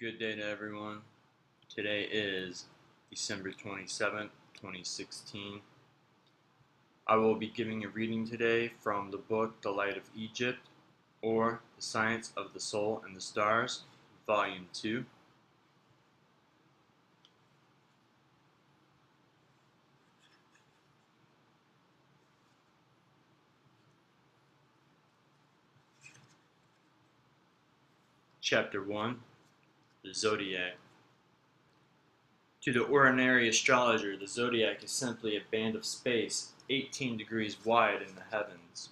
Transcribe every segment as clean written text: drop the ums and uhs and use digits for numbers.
Good day to everyone. Today is December 27th, 2016. I will be giving a reading today from the book The Light of Egypt, or The Science of the Soul and the Stars, Volume 2. Chapter 1, The Zodiac. To the ordinary astrologer, the zodiac is simply a band of space 18 degrees wide in the heavens,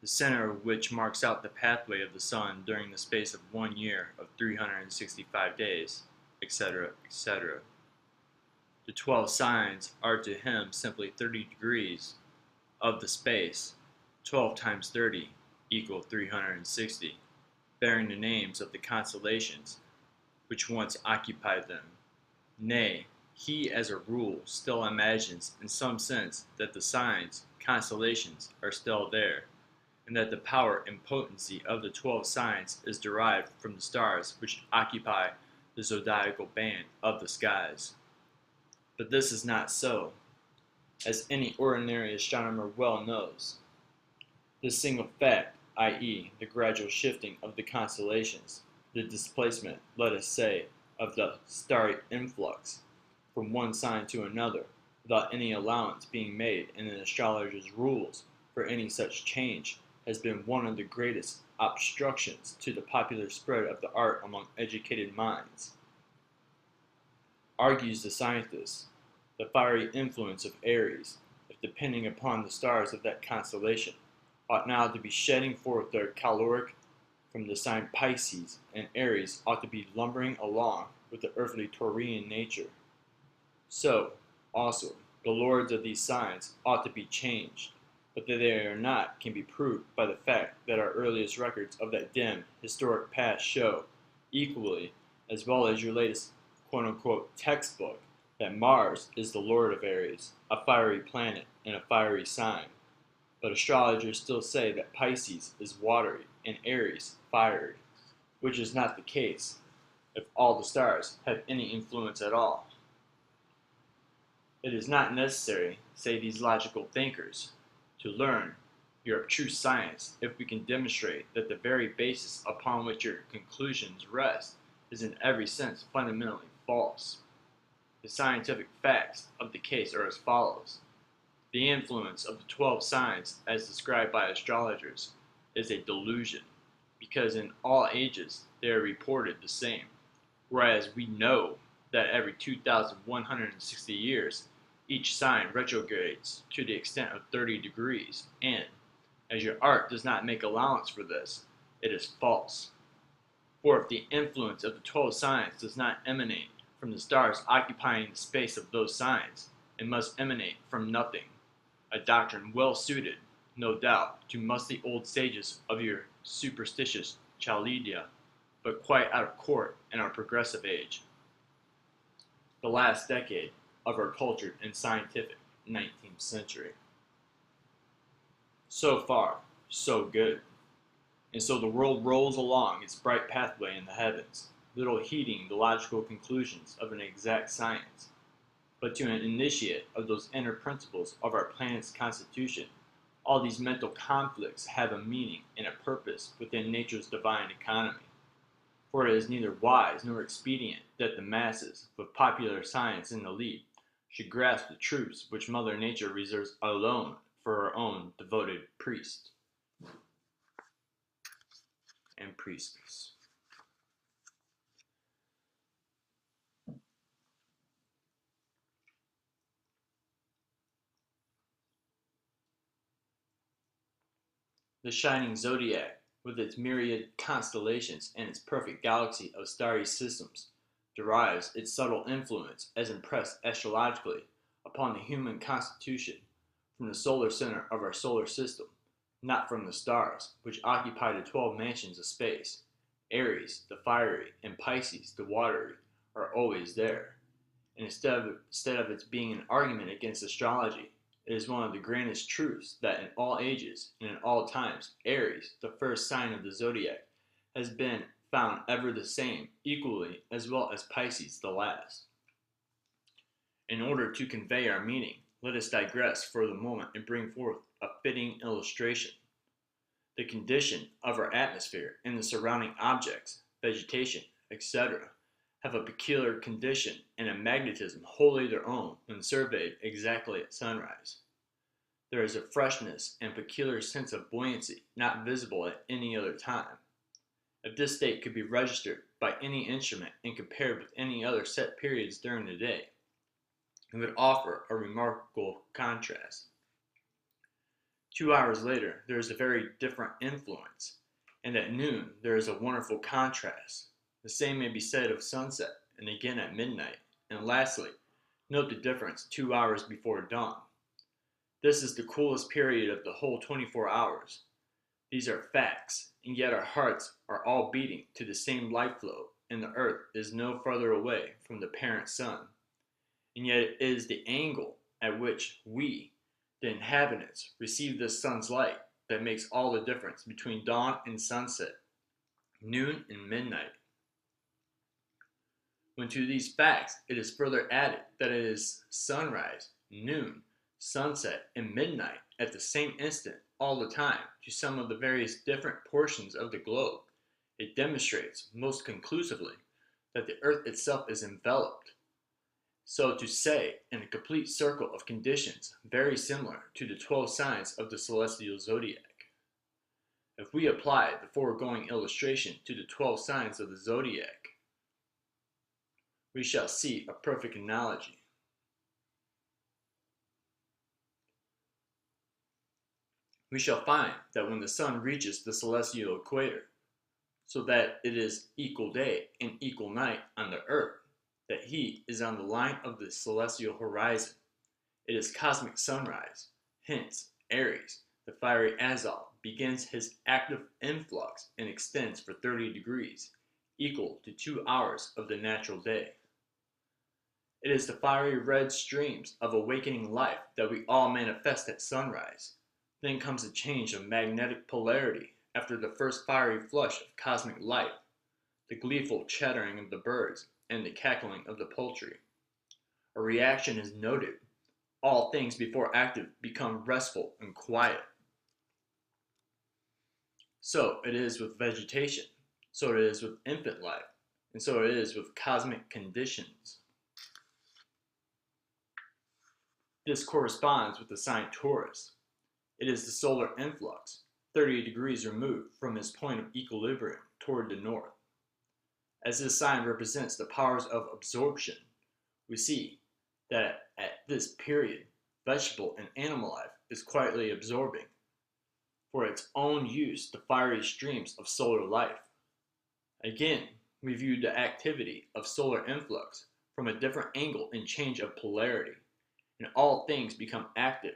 the center of which marks out the pathway of the sun during the space of 1 year of 365 days, etc., etc. The 12 signs are to him simply 30 degrees of the space. 12 times 30 equal 360, bearing the names of the constellations which once occupied them. Nay, he as a rule still imagines in some sense that the signs, constellations, are still there, and that the power and potency of the 12 signs is derived from the stars which occupy the zodiacal band of the skies. But this is not so, as any ordinary astronomer well knows. This single fact, i.e., the gradual shifting of the constellations, the displacement, let us say, of the starry influx from one sign to another, without any allowance being made in an astrologer's rules for any such change, has been one of the greatest obstructions to the popular spread of the art among educated minds. Argues the scientist, the fiery influence of Aries, if depending upon the stars of that constellation, ought now to be shedding forth their caloric from the sign Pisces, and Aries ought to be lumbering along with the earthly Taurian nature. So, also, the lords of these signs ought to be changed, but that they are not can be proved by the fact that our earliest records of that dim, historic past show, equally, as well as your latest quote-unquote textbook, that Mars is the lord of Aries, a fiery planet and a fiery sign. But astrologers still say that Pisces is watery and Aries fiery, which is not the case if all the stars have any influence at all. It is not necessary, say these logical thinkers, to learn your abstruse science if we can demonstrate that the very basis upon which your conclusions rest is in every sense fundamentally false. The scientific facts of the case are as follows. The influence of the 12 signs, as described by astrologers, is a delusion, because in all ages they are reported the same, whereas we know that every 2,160 years each sign retrogrades to the extent of 30 degrees, and, as your art does not make allowance for this, it is false. For if the influence of the 12 signs does not emanate from the stars occupying the space of those signs, it must emanate from nothing. A doctrine well suited, no doubt, to musty old sages of your superstitious Chaldea, but quite out of court in our progressive age, the last decade of our cultured and scientific 19th century. So far, so good. And so the world rolls along its bright pathway in the heavens, little heeding the logical conclusions of an exact science. But to an initiate of those inner principles of our planet's constitution, all these mental conflicts have a meaning and a purpose within nature's divine economy. For it is neither wise nor expedient that the masses, with popular science in the lead, should grasp the truths which Mother Nature reserves alone for her own devoted priest and priestess. The shining zodiac, with its myriad constellations and its perfect galaxy of starry systems, derives its subtle influence, as impressed astrologically upon the human constitution, from the solar center of our solar system, not from the stars, which occupy the 12 mansions of space. Aries, the fiery, and Pisces, the watery, are always there. And instead of its being an argument against astrology, it is one of the grandest truths that in all ages and in all times, Aries, the first sign of the zodiac, has been found ever the same, equally, as well as Pisces the last. In order to convey our meaning, let us digress for the moment and bring forth a fitting illustration. The condition of our atmosphere and the surrounding objects, vegetation, etc., have a peculiar condition and a magnetism wholly their own when surveyed exactly at sunrise. There is a freshness and peculiar sense of buoyancy not visible at any other time. If this state could be registered by any instrument and compared with any other set periods during the day, it would offer a remarkable contrast. 2 hours later, there is a very different influence, and at noon there is a wonderful contrast. The same may be said of sunset, and again at midnight. And lastly, note the difference 2 hours before dawn. This is the coolest period of the whole 24 hours. These are facts, and yet our hearts are all beating to the same life flow, and the earth is no further away from the parent sun. And yet it is the angle at which we, the inhabitants, receive this sun's light that makes all the difference between dawn and sunset, noon and midnight. When to these facts it is further added that it is sunrise, noon, sunset, and midnight at the same instant all the time to some of the various different portions of the globe, it demonstrates most conclusively that the earth itself is enveloped, so to say, in a complete circle of conditions very similar to the 12 signs of the celestial zodiac. If we apply the foregoing illustration to the 12 signs of the zodiac, we shall see a perfect analogy. We shall find that when the sun reaches the celestial equator, so that it is equal day and equal night on the earth, that he is on the line of the celestial horizon. It is cosmic sunrise. Hence, Aries, the fiery Azal, begins his active influx and extends for 30 degrees, equal to 2 hours of the natural day. It is the fiery red streams of awakening life that we all manifest at sunrise. Then comes a change of magnetic polarity after the first fiery flush of cosmic life, the gleeful chattering of the birds and the cackling of the poultry. A reaction is noted. All things before active become restful and quiet. So it is with vegetation, so it is with infant life, and so it is with cosmic conditions. This corresponds with the sign Taurus. It is the solar influx, 30 degrees removed from its point of equilibrium toward the north. As this sign represents the powers of absorption, we see that at this period, vegetable and animal life is quietly absorbing, for its own use, the fiery streams of solar life. Again, we view the activity of solar influx from a different angle and change of polarity, and all things become active.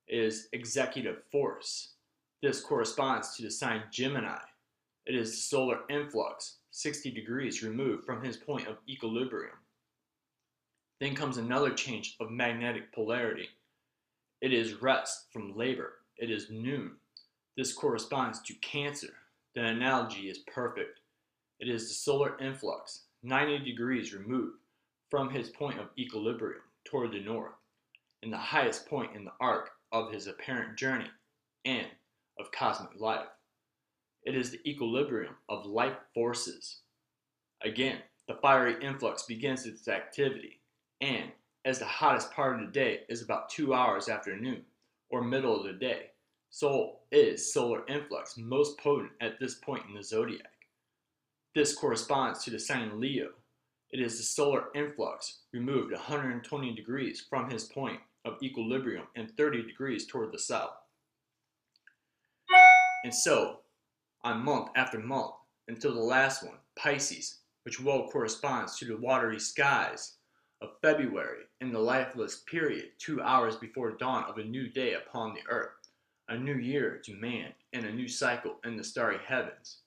It is executive force. This corresponds to the sign Gemini. It is the solar influx, 60 degrees removed from his point of equilibrium. Then comes another change of magnetic polarity. It is rest from labor. It is noon. This corresponds to Cancer. The analogy is perfect. It is the solar influx, 90 degrees removed from his point of equilibrium toward the north, and the highest point in the arc of his apparent journey and of cosmic life. It is the equilibrium of life forces. Again, the fiery influx begins its activity, and as the hottest part of the day is about 2 hours after noon, or middle of the day, so is solar influx most potent at this point in the zodiac. This corresponds to the sign Leo. It is the solar influx removed 120 degrees from his point of equilibrium and 30 degrees toward the south. And so, on month after month, until the last one, Pisces, which well corresponds to the watery skies of February in the lifeless period 2 hours before dawn of a new day upon the earth, a new year to man, and a new cycle in the starry heavens.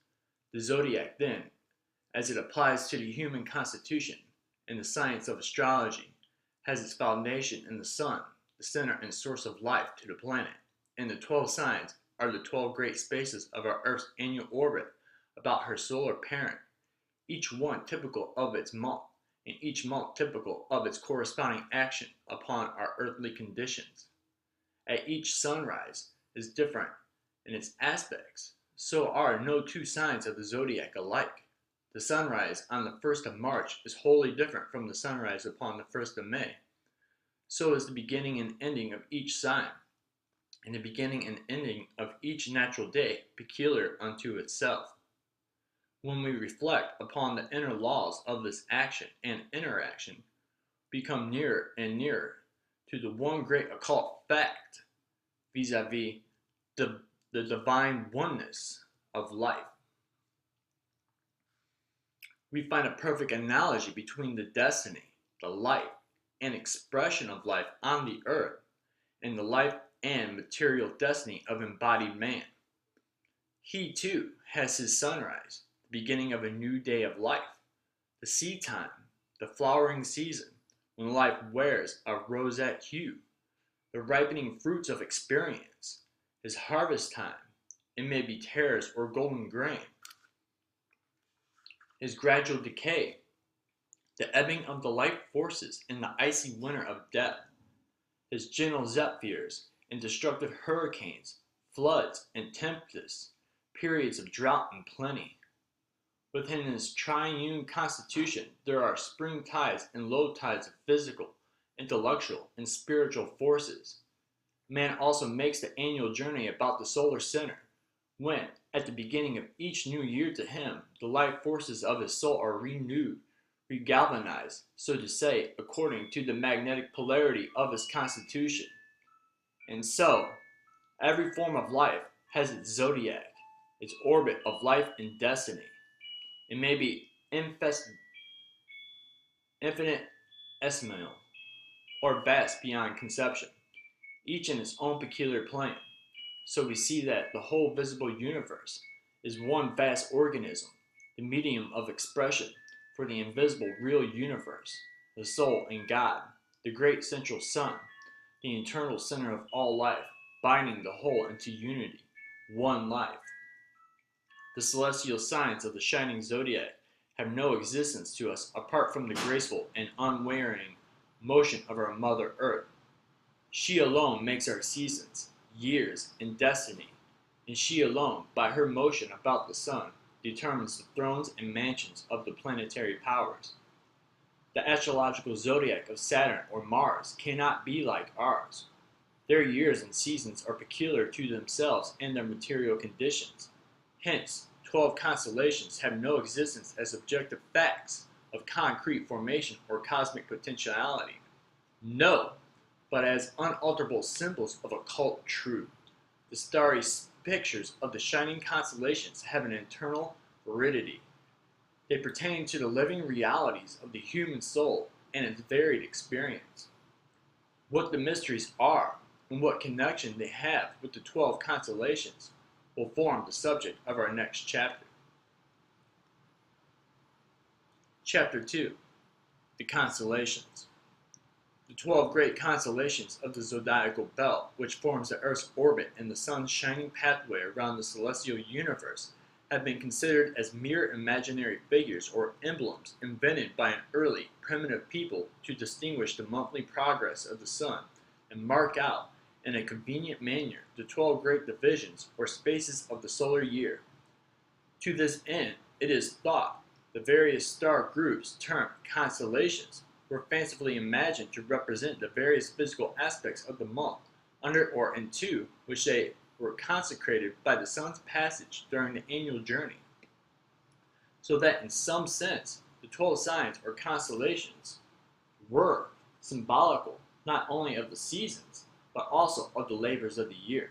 The zodiac then, as it applies to the human constitution and the science of astrology, has its foundation in the sun, the center and source of life to the planet, and the 12 signs are the 12 great spaces of our Earth's annual orbit about her solar parent each one typical of its month, and each month typical of its corresponding action upon our earthly conditions. At each sunrise is different in its aspects, so are no two signs of the zodiac alike. The sunrise on the 1st of March is wholly different from the sunrise upon the 1st of May. So is the beginning and ending of each sign, and the beginning and ending of each natural day peculiar unto itself. When we reflect upon the inner laws of this action and interaction, we become nearer and nearer to the one great occult fact vis-a-vis the divine oneness of life. We find a perfect analogy between the destiny, the life, and expression of life on the earth, and the life and material destiny of embodied man. He too has his sunrise, the beginning of a new day of life, the seed time, the flowering season, when life wears a roseate hue, the ripening fruits of experience, his harvest time, it may be tares or golden grain, his gradual decay, the ebbing of the life forces in the icy winter of death, his gentle zephyrs and destructive hurricanes, floods and tempests, periods of drought and plenty. Within his triune constitution, there are spring tides and low tides of physical, intellectual, and spiritual forces. Man also makes the annual journey about the solar center, when, at the beginning of each new year to him, the life forces of his soul are renewed, regalvanized, so to say, according to the magnetic polarity of his constitution. And so, every form of life has its zodiac, its orbit of life and destiny. It may be infinitesimal or vast beyond conception, each in its own peculiar plane. So we see that the whole visible universe is one vast organism, the medium of expression for the invisible real universe, the soul and God, the great central sun, the eternal center of all life, binding the whole into unity, one life. The celestial signs of the shining zodiac have no existence to us apart from the graceful and unwearying motion of our Mother Earth. She alone makes our seasons, years, and destiny, and she alone, by her motion about the sun, determines the thrones and mansions of the planetary powers. The astrological zodiac of Saturn or Mars cannot be like ours. Their years and seasons are peculiar to themselves and their material conditions. Hence, 12 constellations have no existence as objective facts of concrete formation or cosmic potentiality. No, but as unalterable symbols of occult truth. The starry pictures of the shining constellations have an internal veridity. They pertain to the living realities of the human soul and its varied experience. What the mysteries are and what connection they have with the 12 constellations will form the subject of our next chapter. Chapter 2. The Constellations. The 12 great constellations of the zodiacal belt, which forms the Earth's orbit and the Sun's shining pathway around the celestial universe, have been considered as mere imaginary figures or emblems invented by an early, primitive people to distinguish the monthly progress of the Sun and mark out, in a convenient manner, the 12 great divisions or spaces of the solar year. To this end, it is thought the various star groups termed constellations were fancifully imagined to represent the various physical aspects of the month, under or into which they were consecrated by the sun's passage during the annual journey. So that in some sense, the 12 signs or constellations were symbolical not only of the seasons, but also of the labors of the year.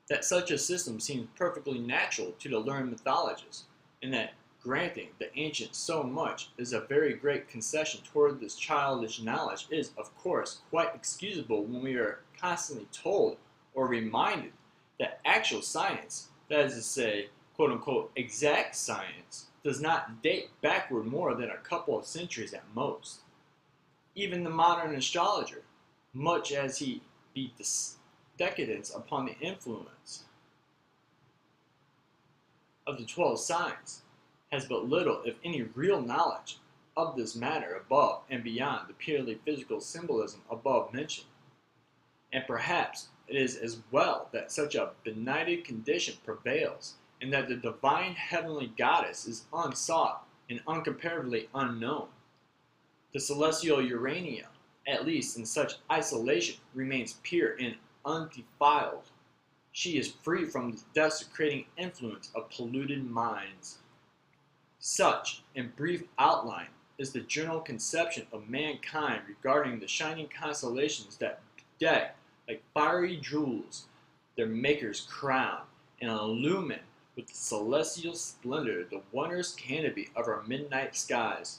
That such a system seems perfectly natural to the learned mythologists, and that granting the ancients so much is a very great concession toward this childish knowledge is, of course, quite excusable when we are constantly told or reminded that actual science, that is to say, quote-unquote, exact science, does not date backward more than a couple of centuries at most. Even the modern astrologer, much as he be decadent upon the influence of the 12 signs, has but little, if any, real knowledge of this matter above and beyond the purely physical symbolism above mentioned. And perhaps it is as well that such a benighted condition prevails, and that the divine heavenly goddess is unsought and uncomparatively unknown. The celestial Urania, at least in such isolation, remains pure and undefiled. She is free from the desecrating influence of polluted minds. Such, in brief outline, is the general conception of mankind regarding the shining constellations that bedeck like fiery jewels their maker's crown, and illumine with the celestial splendor the wondrous canopy of our midnight skies.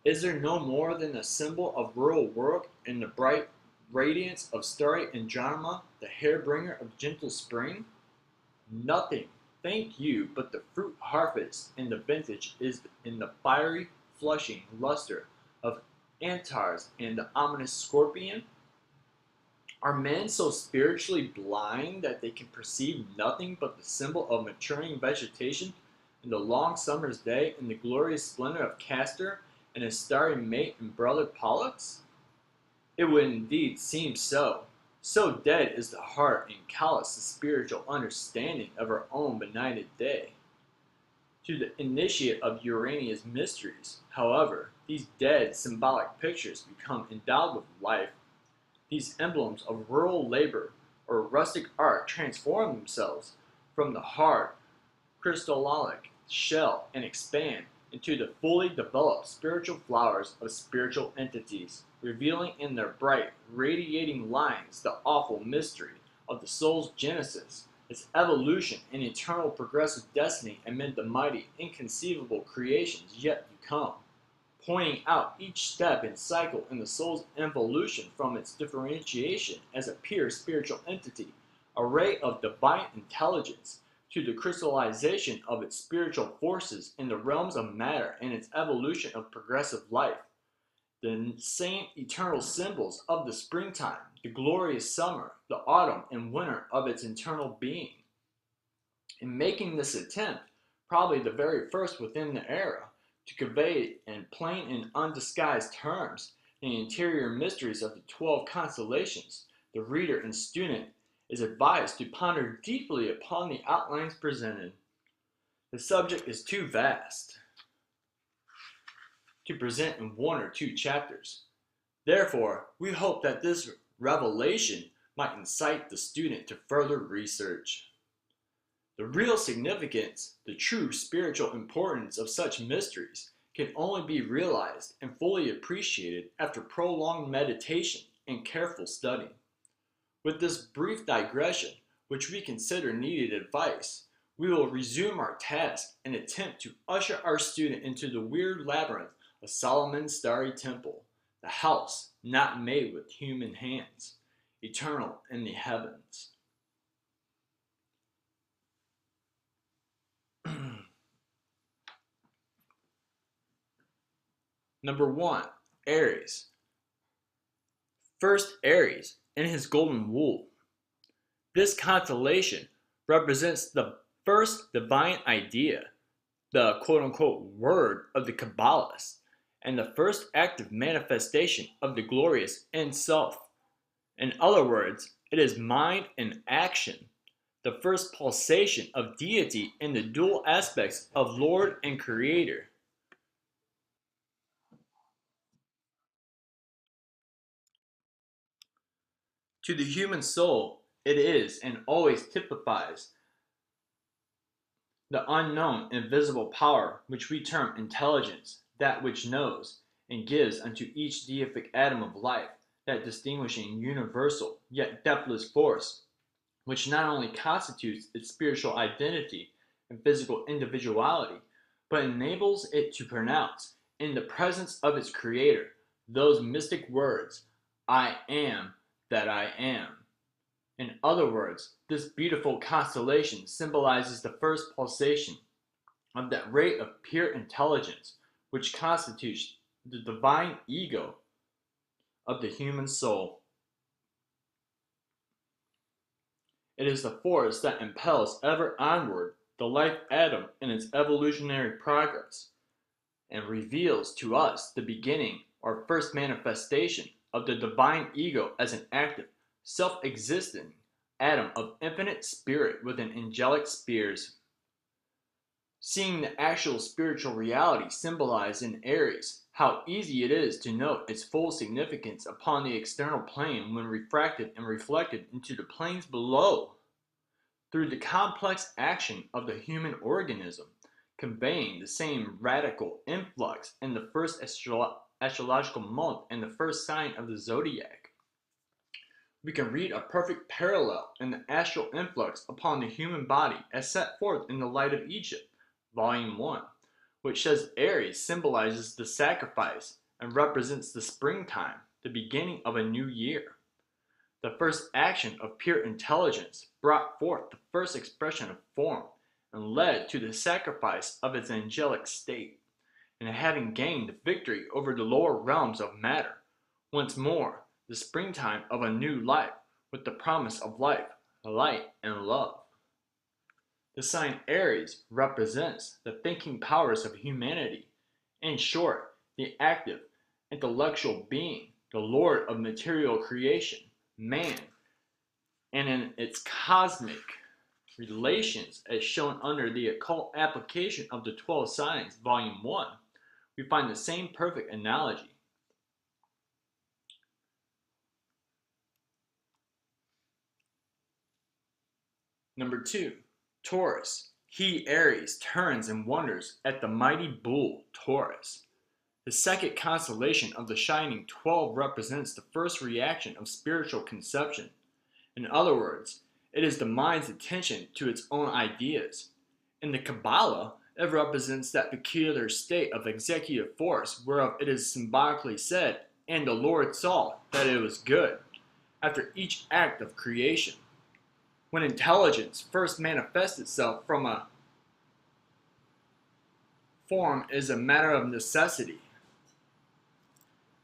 Is there no more than a symbol of rural work in the bright radiance of starry Andromeda, the hair-bringer of gentle spring? Nothing, thank you, but the fruit harvest and the vintage is in the fiery, flushing luster of Antares and the ominous scorpion? Are men so spiritually blind that they can perceive nothing but the symbol of maturing vegetation in the long summer's day and the glorious splendor of Castor and his starry mate and brother Pollux? It would indeed seem so. So dead is the heart and callous the spiritual understanding of our own benighted day. To the initiate of Urania's mysteries, however, these dead symbolic pictures become endowed with life. These emblems of rural labor or rustic art transform themselves from the hard, crystallic shell and expand into the fully developed spiritual flowers of spiritual entities, revealing in their bright, radiating lines the awful mystery of the soul's genesis, its evolution and eternal progressive destiny amid the mighty, inconceivable creations yet to come, pointing out each step and cycle in the soul's evolution from its differentiation as a pure spiritual entity, a ray of divine intelligence, to the crystallization of its spiritual forces in the realms of matter and its evolution of progressive life. The same eternal symbols of the springtime, the glorious summer, the autumn and winter of its internal being. In making this attempt, probably the very first within the era, to convey in plain and undisguised terms the interior mysteries of the 12 constellations, the reader and student is advised to ponder deeply upon the outlines presented. The subject is too vast to present in one or two chapters. Therefore, we hope that this revelation might incite the student to further research. The real significance, the true spiritual importance of such mysteries can only be realized and fully appreciated after prolonged meditation and careful study. With this brief digression, which we consider needed advice, we will resume our task and attempt to usher our student into the weird labyrinth of Solomon's starry temple, the house not made with human hands, eternal in the heavens. Number 1, Aries. First Aries in his golden wool. This constellation represents the first divine idea, the quote-unquote word of the Kabbalists, and the first active manifestation of the glorious in self. In other words, it is mind in action, the first pulsation of deity in the dual aspects of Lord and Creator. To the human soul, it is and always typifies the unknown invisible power which we term intelligence, that which knows, and gives unto each deific atom of life that distinguishing universal yet depthless force, which not only constitutes its spiritual identity and physical individuality, but enables it to pronounce, in the presence of its creator, those mystic words, I am that I am. In other words, this beautiful constellation symbolizes the first pulsation of that ray of pure intelligence which constitutes the divine ego of the human soul. It is the force that impels ever onward the life atom in its evolutionary progress, and reveals to us the beginning or first manifestation of the divine ego as an active, self-existing atom of infinite spirit within angelic spheres. Seeing the actual spiritual reality symbolized in Aries, how easy it is to note its full significance upon the external plane when refracted and reflected into the planes below, through the complex action of the human organism, conveying the same radical influx in the first astrological month and the first sign of the zodiac. We can read a perfect parallel in the astral influx upon the human body as set forth in the Light of Egypt, Volume 1, which says Aries symbolizes the sacrifice and represents the springtime, the beginning of a new year. The first action of pure intelligence brought forth the first expression of form and led to the sacrifice of its angelic state, and having gained the victory over the lower realms of matter, once more the springtime of a new life with the promise of life, light, and love. The sign Aries represents the thinking powers of humanity, in short, the active, intellectual being, the lord of material creation, man, and in its cosmic relations as shown under the occult application of the 12 signs, Volume 1, we find the same perfect analogy. Number 2, Taurus. He, Aries, turns and wonders at the mighty bull, Taurus. The second constellation of the shining 12 represents the first reaction of spiritual conception. In other words, it is the mind's attention to its own ideas. In the Kabbalah, it represents that peculiar state of executive force whereof it is symbolically said, "And the Lord saw that it was good," after each act of creation. When intelligence first manifests itself from a form is a matter of necessity,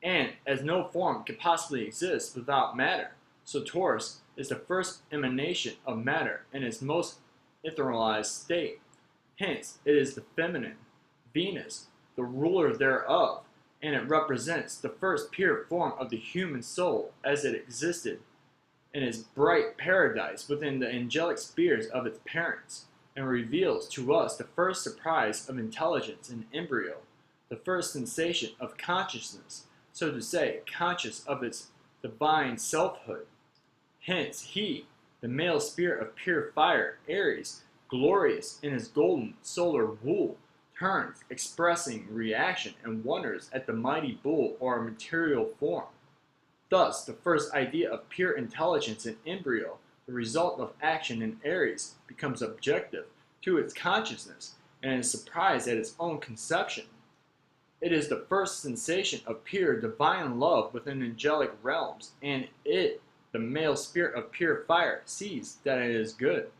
and as no form can possibly exist without matter, so Taurus is the first emanation of matter in its most etherealized state. Hence, it is the feminine, Venus, the ruler thereof, and it represents the first pure form of the human soul as it existed in its bright paradise within the angelic spheres of its parents, and reveals to us the first surprise of intelligence in embryo, the first sensation of consciousness, so to say, conscious of its divine selfhood. Hence he, the male spirit of pure fire, Aries, glorious in his golden solar wool, turns, expressing reaction and wonders at the mighty bull or material form. Thus, the first idea of pure intelligence in embryo, the result of action in Aries, becomes objective to its consciousness and is surprised at its own conception. It is the first sensation of pure divine love within angelic realms, and it, the male spirit of pure fire, sees that it is good.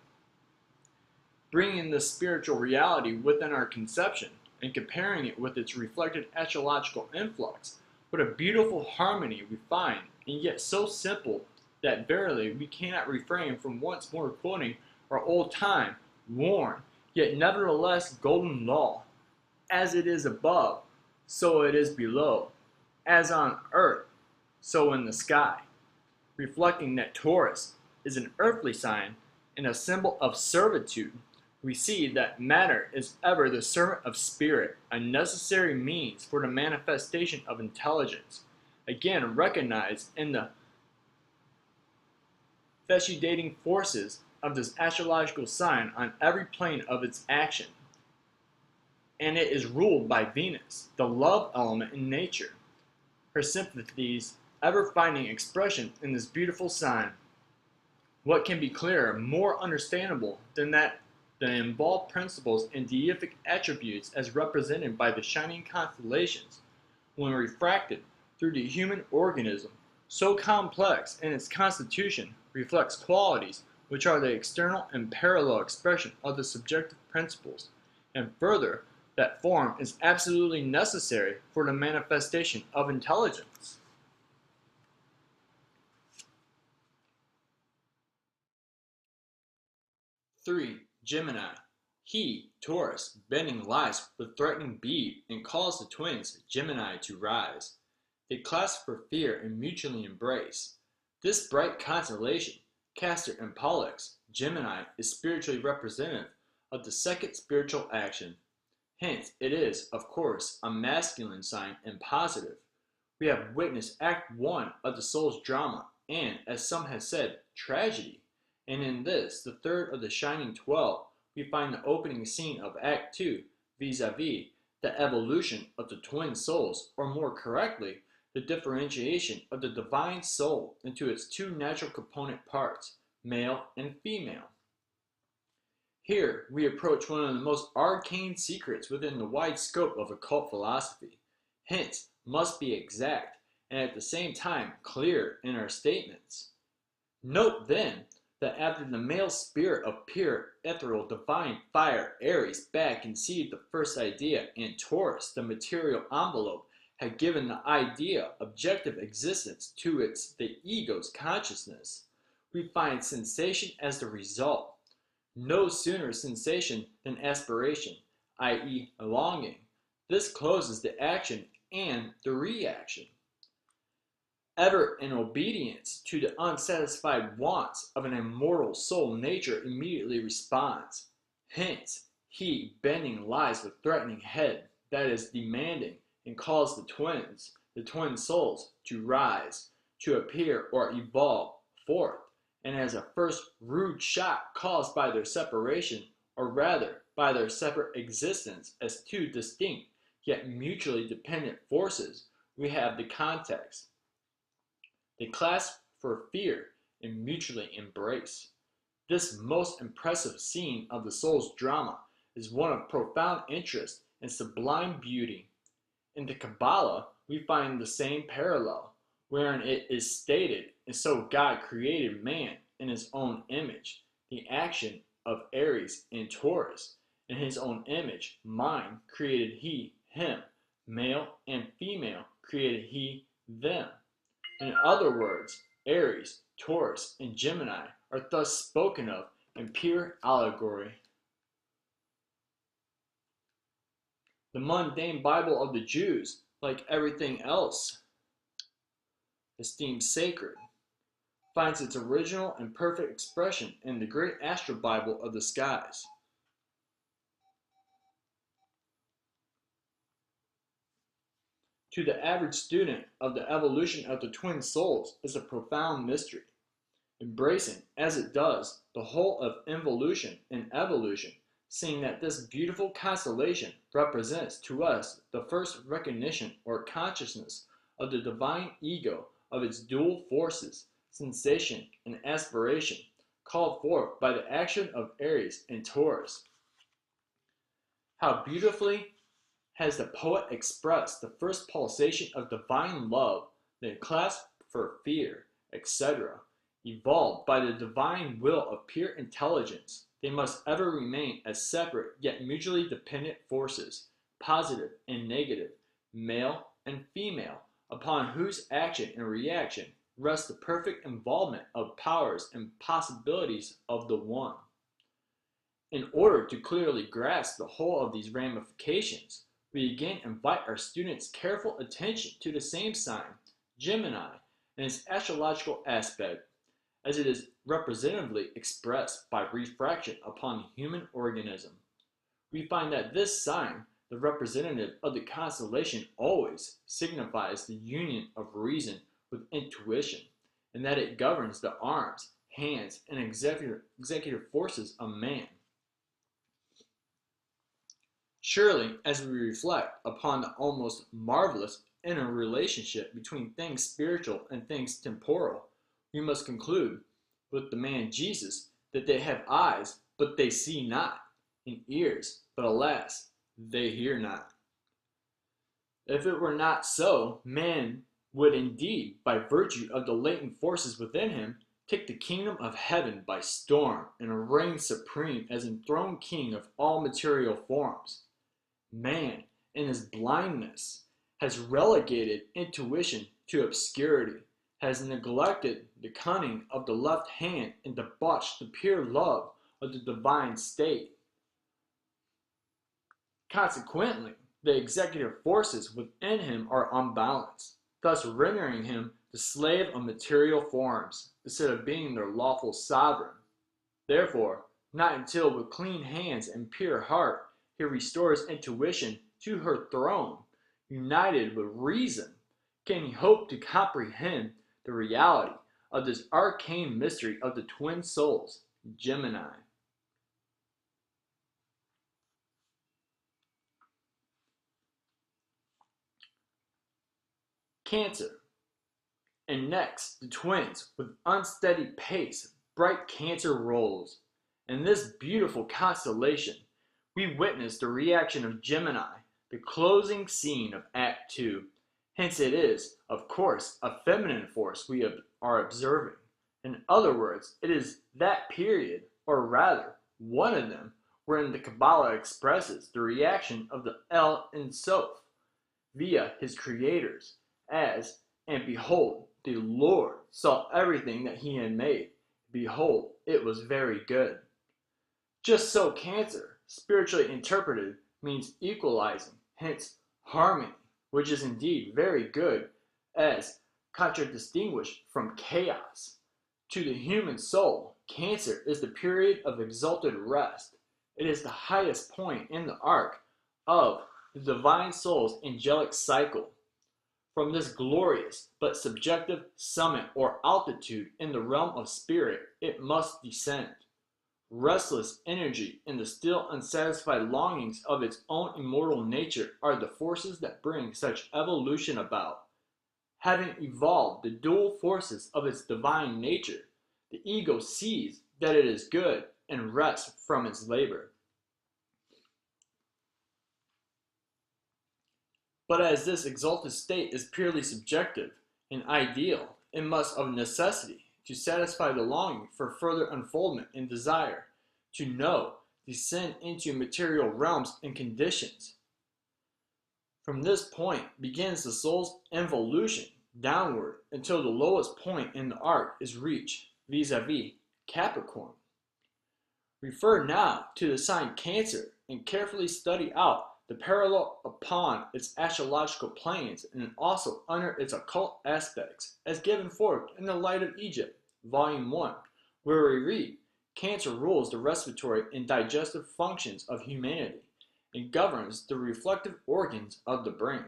Bringing the spiritual reality within our conception and comparing it with its reflected astrological influx, what a beautiful harmony we find, and yet so simple that verily we cannot refrain from once more quoting our old time, worn, yet nevertheless golden law. As it is above, so it is below. As on earth, so in the sky. Reflecting that Taurus is an earthly sign and a symbol of servitude, we see that matter is ever the servant of spirit, a necessary means for the manifestation of intelligence, again recognized in the fecundating forces of this astrological sign on every plane of its action. And it is ruled by Venus, the love element in nature, her sympathies ever finding expression in this beautiful sign. What can be clearer, more understandable than that the involved principles and deific attributes as represented by the shining constellations, when refracted through the human organism, so complex in its constitution, reflects qualities which are the external and parallel expression of the subjective principles, and further, that form is absolutely necessary for the manifestation of intelligence. Three, Gemini. He, Taurus, bending lies with threatening bead and calls the twins Gemini to rise. They clasp for fear and mutually embrace. This bright constellation, Castor and Pollux, Gemini, is spiritually representative of the second spiritual action. Hence, it is, of course, a masculine sign and positive. We have witnessed Act 1 of the soul's drama and, as some have said, tragedy. And in this, the third of the Shining 12, we find the opening scene of Act 2, vis-a-vis the evolution of the twin souls, or more correctly, the differentiation of the divine soul into its two natural component parts, male and female. Here, we approach one of the most arcane secrets within the wide scope of occult philosophy, hence must be exact and at the same time clear in our statements. Note then that after the male spirit of pure, ethereal, divine fire, Aries, back conceived the first idea, and Taurus, the material envelope, had given the idea objective existence to the ego's consciousness, we find sensation as the result. No sooner sensation than aspiration, i.e. longing. This closes the action and the reaction. Ever in obedience to the unsatisfied wants of an immortal soul, nature immediately responds. Hence, he, bending lies with threatening head, that is demanding, and calls the twin souls, to rise, to appear or evolve forth, and as a first rude shock caused by their separation, or rather by their separate existence as two distinct yet mutually dependent forces, we have the context. They clasp for fear and mutually embrace. This most impressive scene of the soul's drama is one of profound interest and sublime beauty. In the Kabbalah, we find the same parallel, wherein it is stated, and so God created man in his own image, the action of Aries and Taurus. In his own image, mind, created he, him, male and female, created he, them. In other words, Aries, Taurus, and Gemini are thus spoken of in pure allegory. The mundane Bible of the Jews, like everything else esteemed sacred, finds its original and perfect expression in the great Astral Bible of the skies. To the average student of the evolution of the twin souls is a profound mystery, embracing, as it does, the whole of involution and evolution, seeing that this beautiful constellation represents to us the first recognition or consciousness of the divine ego of its dual forces, sensation and aspiration, called forth by the action of Aries and Taurus. How beautifully has the poet expressed the first pulsation of divine love, the clasp for fear, etc., evolved by the divine will of pure intelligence. They must ever remain as separate yet mutually dependent forces, positive and negative, male and female, upon whose action and reaction rests the perfect involvement of powers and possibilities of the one. In order to clearly grasp the whole of these ramifications, we again invite our students' careful attention to the same sign, Gemini, and its astrological aspect, as it is representatively expressed by refraction upon the human organism. We find that this sign, the representative of the constellation, always signifies the union of reason with intuition, and that it governs the arms, hands, and executive forces of man. Surely, as we reflect upon the almost marvelous inner relationship between things spiritual and things temporal, we must conclude with the man Jesus that they have eyes, but they see not, and ears, but alas, they hear not. If it were not so, man would indeed, by virtue of the latent forces within him, take the kingdom of heaven by storm and reign supreme as enthroned king of all material forms. Man, in his blindness, has relegated intuition to obscurity, has neglected the cunning of the left hand, and debauched the pure love of the divine state. Consequently, the executive forces within him are unbalanced, thus rendering him the slave of material forms instead of being their lawful sovereign. Therefore, not until with clean hands and pure heart he restores intuition to her throne, united with reason, can he hope to comprehend the reality of this arcane mystery of the twin souls, Gemini. Cancer. And next, the twins, with unsteady pace, bright Cancer rolls. In this beautiful constellation, we witness the reaction of Gemini, the closing scene of Act 2. Hence it is, of course, a feminine force we are observing. In other words, it is that period, or rather, one of them, wherein the Kabbalah expresses the reaction of the El Sof via his creators, as, and behold, the Lord saw everything that he had made. Behold, it was very good. Just so Cancer, spiritually interpreted, means equalizing, hence harmony, which is indeed very good, as contradistinguished from chaos. To the human soul, Cancer is the period of exalted rest. It is the highest point in the arc of the divine soul's angelic cycle. From this glorious but subjective summit or altitude in the realm of spirit, it must descend. Restless energy and the still unsatisfied longings of its own immortal nature are the forces that bring such evolution about. Having evolved the dual forces of its divine nature, the ego sees that it is good and rests from its labor. But as this exalted state is purely subjective and ideal, it must of necessity, to satisfy the longing for further unfoldment and desire, to know, descend into material realms and conditions. From this point begins the soul's involution downward until the lowest point in the arc is reached, vis-a-vis Capricorn. Refer now to the sign Cancer and carefully study out the parallel upon its astrological planes and also under its occult aspects, as given forth in the Light of Egypt, Volume 1, where we read, Cancer rules the respiratory and digestive functions of humanity and governs the reflective organs of the brain.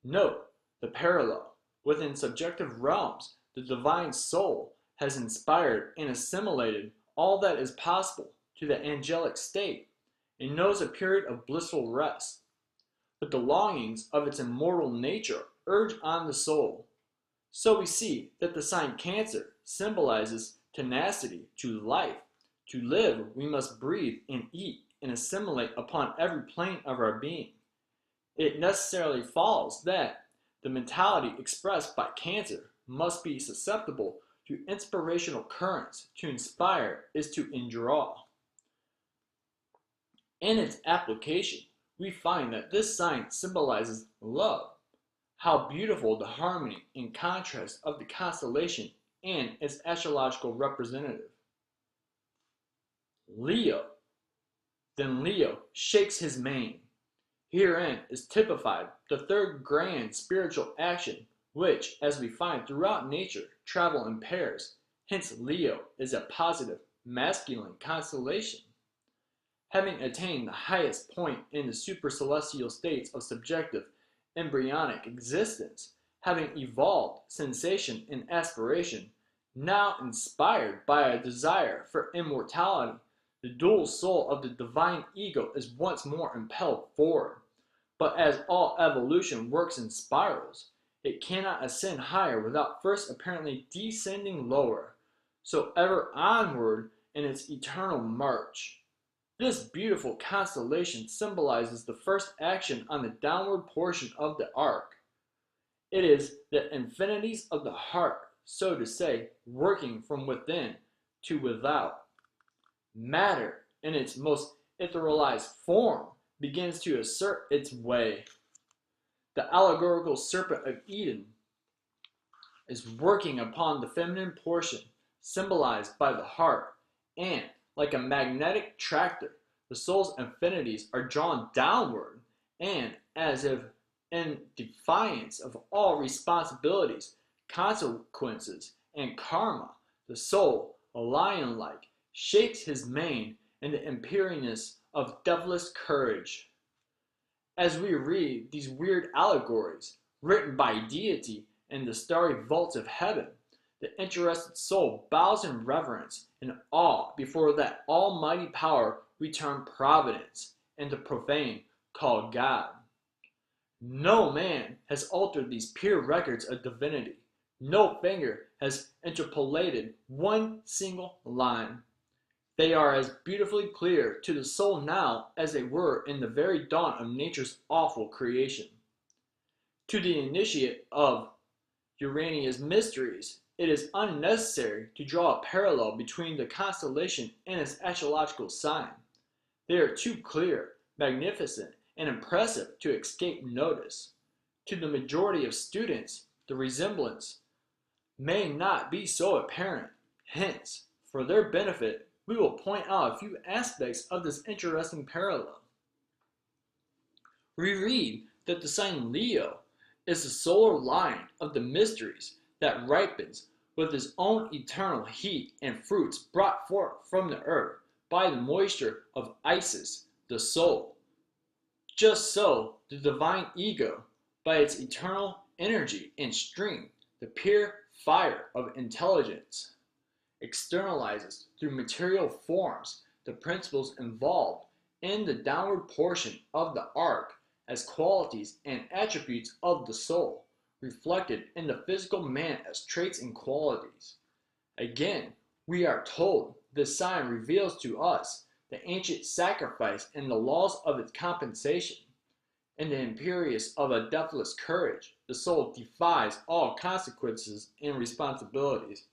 Note the parallel. Within subjective realms, the divine soul has inspired and assimilated all that is possible to the angelic state, and knows a period of blissful rest. But the longings of its immortal nature urge on the soul. So we see that the sign Cancer symbolizes tenacity to life. To live, we must breathe and eat and assimilate upon every plane of our being. It necessarily follows that the mentality expressed by Cancer must be susceptible to inspirational currents. To inspire is to endraw. In its application, we find that this sign symbolizes love. How beautiful the harmony and contrast of the constellation and its astrological representative. Leo. Then Leo shakes his mane. Herein is typified the third grand spiritual action, which, as we find throughout nature, travel in pairs. Hence Leo is a positive, masculine constellation. Having attained the highest point in the supercelestial states of subjective, embryonic existence, having evolved sensation and aspiration, now inspired by a desire for immortality, the dual soul of the divine ego is once more impelled forward. But as all evolution works in spirals, it cannot ascend higher without first apparently descending lower, so ever onward in its eternal march. This beautiful constellation symbolizes the first action on the downward portion of the arc. It is the infinities of the heart, so to say, working from within to without. Matter, in its most etherealized form, begins to assert its way. The allegorical serpent of Eden is working upon the feminine portion, symbolized by the heart, and, like a magnetic tractor, the soul's affinities are drawn downward, and as if in defiance of all responsibilities, consequences, and karma, the soul, lion-like, shakes his mane in the imperiousness of devilish courage. As we read these weird allegories, written by deity in the starry vaults of heaven, the interested soul bows in reverence and awe before that almighty power we term providence, and the profane call God. No man has altered these pure records of divinity. No finger has interpolated one single line. They are as beautifully clear to the soul now as they were in the very dawn of nature's awful creation. To the initiate of Urania's mysteries, it is unnecessary to draw a parallel between the constellation and its astrological sign. They are too clear, magnificent, and impressive to escape notice. To the majority of students, the resemblance may not be so apparent. Hence, for their benefit, we will point out a few aspects of this interesting parallel. We read that the sign Leo is the solar line of the mysteries that ripens with his own eternal heat and fruits brought forth from the earth by the moisture of Isis, the soul. Just so, the divine ego, by its eternal energy and strength, the pure fire of intelligence, externalizes through material forms the principles involved in the downward portion of the arc as qualities and attributes of the soul, reflected in the physical man as traits and qualities. Again, we are told this sign reveals to us the ancient sacrifice and the laws of its compensation. In the imperious of a deathless courage, the soul defies all consequences and responsibilities.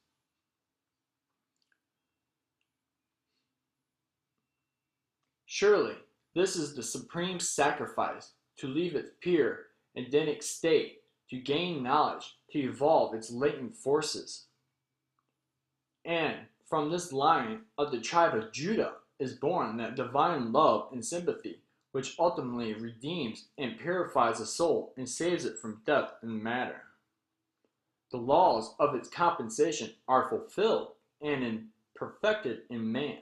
Surely, this is the supreme sacrifice, to leave its pure, Edenic state, to gain knowledge, to evolve its latent forces. And from this line of the tribe of Judah is born that divine love and sympathy, which ultimately redeems and purifies the soul and saves it from death and matter. The laws of its compensation are fulfilled and perfected in man.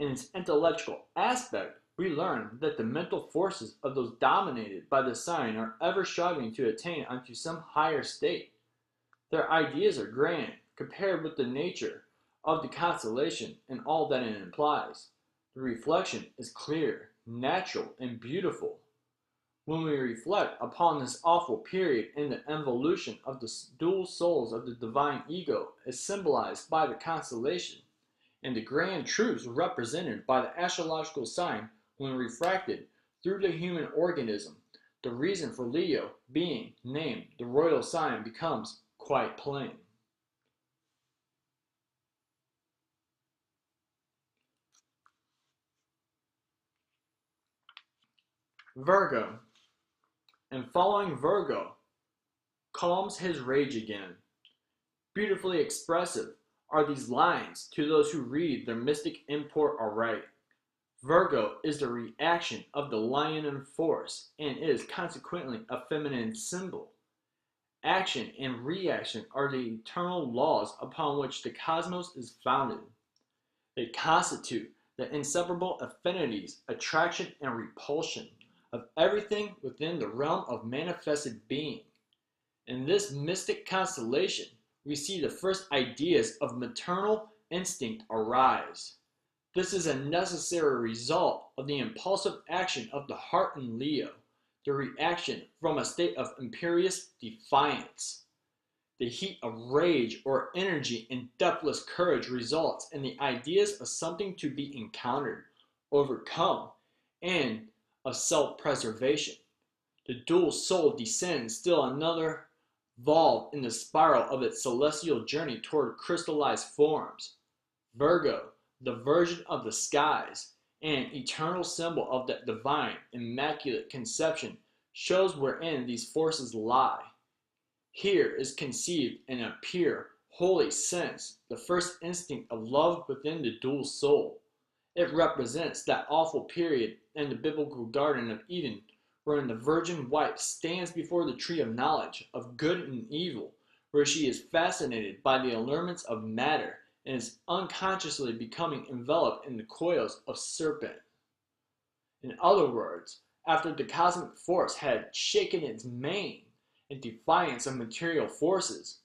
In its intellectual aspect, we learn that the mental forces of those dominated by the sign are ever striving to attain unto some higher state. Their ideas are grand compared with the nature of the constellation and all that it implies. The reflection is clear, natural, and beautiful. When we reflect upon this awful period in the evolution of the dual souls of the divine ego as symbolized by the constellation, and the grand truths represented by the astrological sign when refracted through the human organism, the reason for Leo being named the royal sign becomes quite plain. Virgo, and following Virgo, calms his rage again. Beautifully expressive are these lines to those who read their mystic import aright. Virgo is the reaction of the lion in force and is consequently a feminine symbol. Action and reaction are the eternal laws upon which the cosmos is founded. They constitute the inseparable affinities, attraction, and repulsion of everything within the realm of manifested being. In this mystic constellation, we see the first ideas of maternal instinct arise. This is a necessary result of the impulsive action of the heart in Leo, the reaction from a state of imperious defiance. The heat of rage or energy and deathless courage results in the ideas of something to be encountered, overcome, and of self-preservation. The dual soul descends still another volve in the spiral of its celestial journey toward crystallized forms. Virgo, the virgin of the skies, and eternal symbol of that divine, immaculate conception, shows wherein these forces lie. Here is conceived in a pure, holy sense the first instinct of love within the dual soul, It represents that awful period in the biblical Garden of Eden wherein the virgin wife stands before the tree of knowledge of good and evil, where she is fascinated by the allurements of matter and is unconsciously becoming enveloped in the coils of serpent. In other words, after the cosmic force had shaken its mane in defiance of material forces,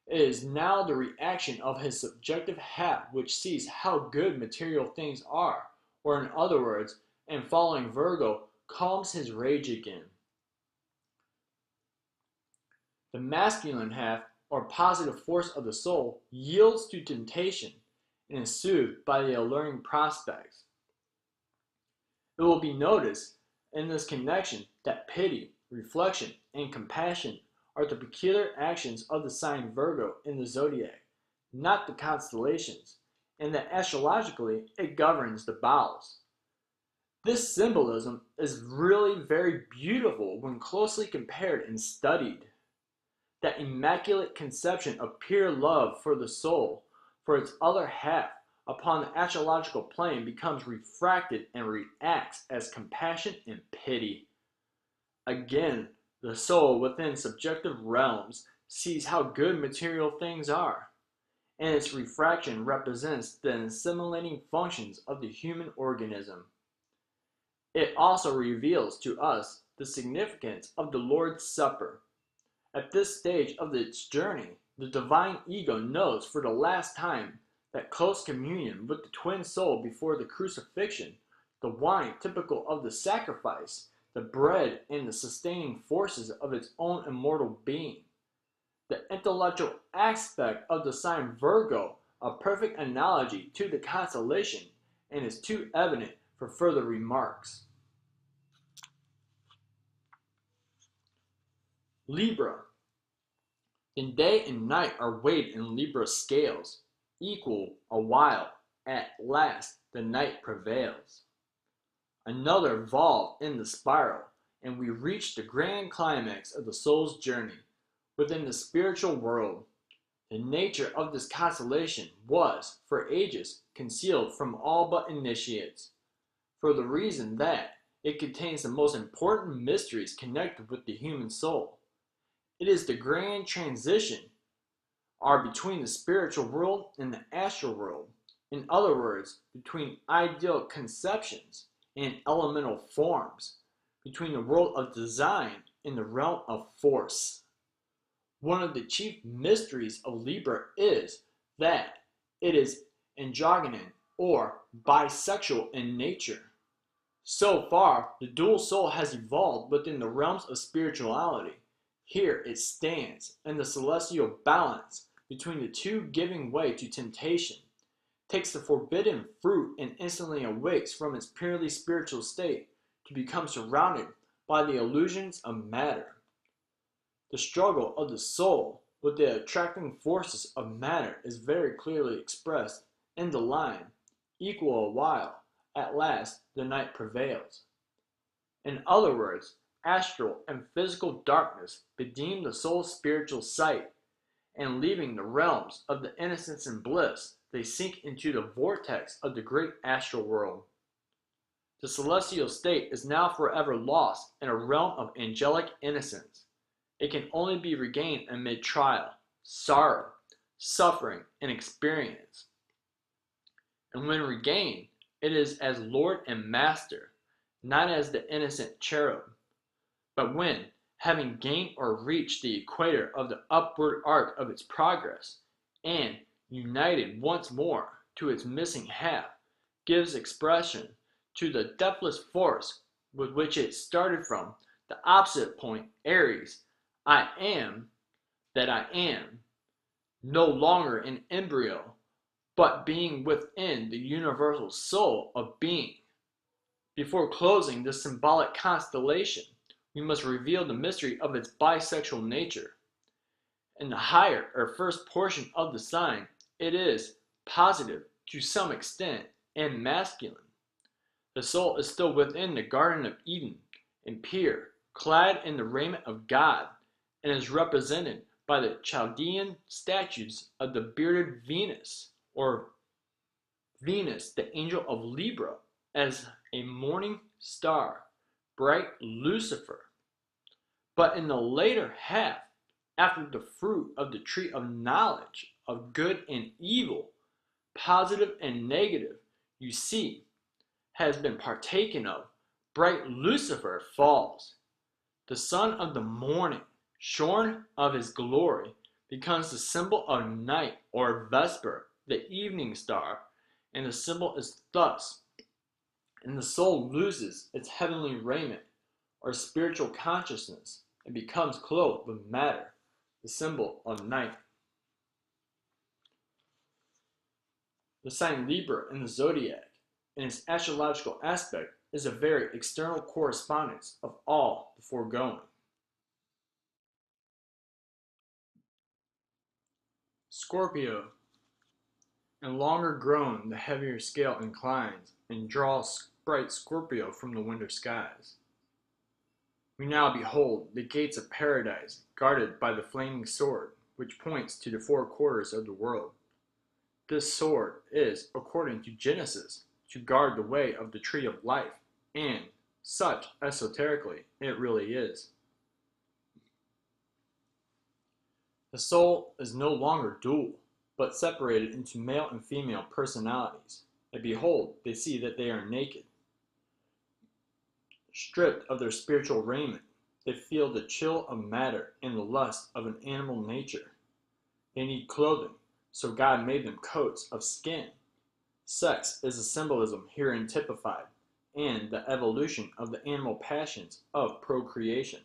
it is now the reaction of his subjective half which sees how good material things are, or in other words, in following Virgo, calms his rage again. The masculine half, or positive force of the soul, yields to temptation and is soothed by the alluring prospects. It will be noticed in this connection that pity, reflection, and compassion are the peculiar actions of the sign Virgo in the zodiac, not the constellations, and that astrologically it governs the bowels. This symbolism is really very beautiful when closely compared and studied. That immaculate conception of pure love for the soul, for its other half, upon the astrological plane becomes refracted and reacts as compassion and pity. Again, the soul within subjective realms sees how good material things are, and its refraction represents the assimilating functions of the human organism. It also reveals to us the significance of the Lord's Supper. At this stage of its journey, the divine ego knows for the last time that close communion with the twin soul before the crucifixion, the wine typical of the sacrifice, the bread and the sustaining forces of its own immortal being. The intellectual aspect of the sign Virgo, a perfect analogy to the constellation, and is too evident for further remarks. Libra. The day and night are weighed in Libra scales, equal a while, at last the night prevails. Another volve in the spiral, and we reach the grand climax of the soul's journey within the spiritual world. The nature of this constellation was, for ages, concealed from all but initiates, for the reason that it contains the most important mysteries connected with the human soul. It is the grand transition are between the spiritual world and the astral world. In other words, between ideal conceptions and elemental forms, between the world of design and the realm of force. One of the chief mysteries of Libra is that it is androgynous or bisexual in nature. So far, the dual soul has evolved within the realms of spirituality. Here it stands in the celestial balance between the two, giving way to temptation, takes the forbidden fruit and instantly awakes from its purely spiritual state to become surrounded by the illusions of matter. The struggle of the soul with the attracting forces of matter is very clearly expressed in the line, equal a while, at last the night prevails. In other words, astral and physical darkness bedim the soul's spiritual sight, and leaving the realms of the innocence and bliss, they sink into the vortex of the great astral world. The celestial state is now forever lost in a realm of angelic innocence. It can only be regained amid trial, sorrow, suffering, and experience. And when regained, it is as Lord and Master, not as the innocent cherub. But when, having gained or reached the equator of the upward arc of its progress, and united once more to its missing half, gives expression to the deathless force with which it started from the opposite point, Aries, I am that I am, no longer an embryo, but being within the universal soul of being. Before closing this symbolic constellation, we must reveal the mystery of its bisexual nature. In the higher or first portion of the sign, it is positive to some extent and masculine. The soul is still within the Garden of Eden, impure, clad in the raiment of God, and is represented by the Chaldean statues of the bearded Venus, or Venus, the angel of Libra, as a morning star, bright Lucifer. But in the later half, after the fruit of the tree of knowledge of good and evil, positive and negative, you see, has been partaken of, bright Lucifer falls. The son of the morning, shorn of his glory, becomes the symbol of night or vesper, the evening star, and the symbol is thus, and the soul loses its heavenly raiment or spiritual consciousness and becomes clothed with matter, the symbol of night. The sign Libra in the zodiac, in its astrological aspect, is a very external correspondence of all the foregoing. Scorpio. And longer grown, the heavier scale inclines and draws bright Scorpio from the winter skies. We now behold the gates of paradise guarded by the flaming sword, which points to the four quarters of the world. This sword is, according to Genesis, to guard the way of the tree of life, and such, esoterically, it really is. The soul is no longer dual, but separated into male and female personalities. And behold, they see that they are naked. Stripped of their spiritual raiment, they feel the chill of matter and the lust of an animal nature. They need clothing, so God made them coats of skin. Sex is a symbolism herein typified, and the evolution of the animal passions of procreation,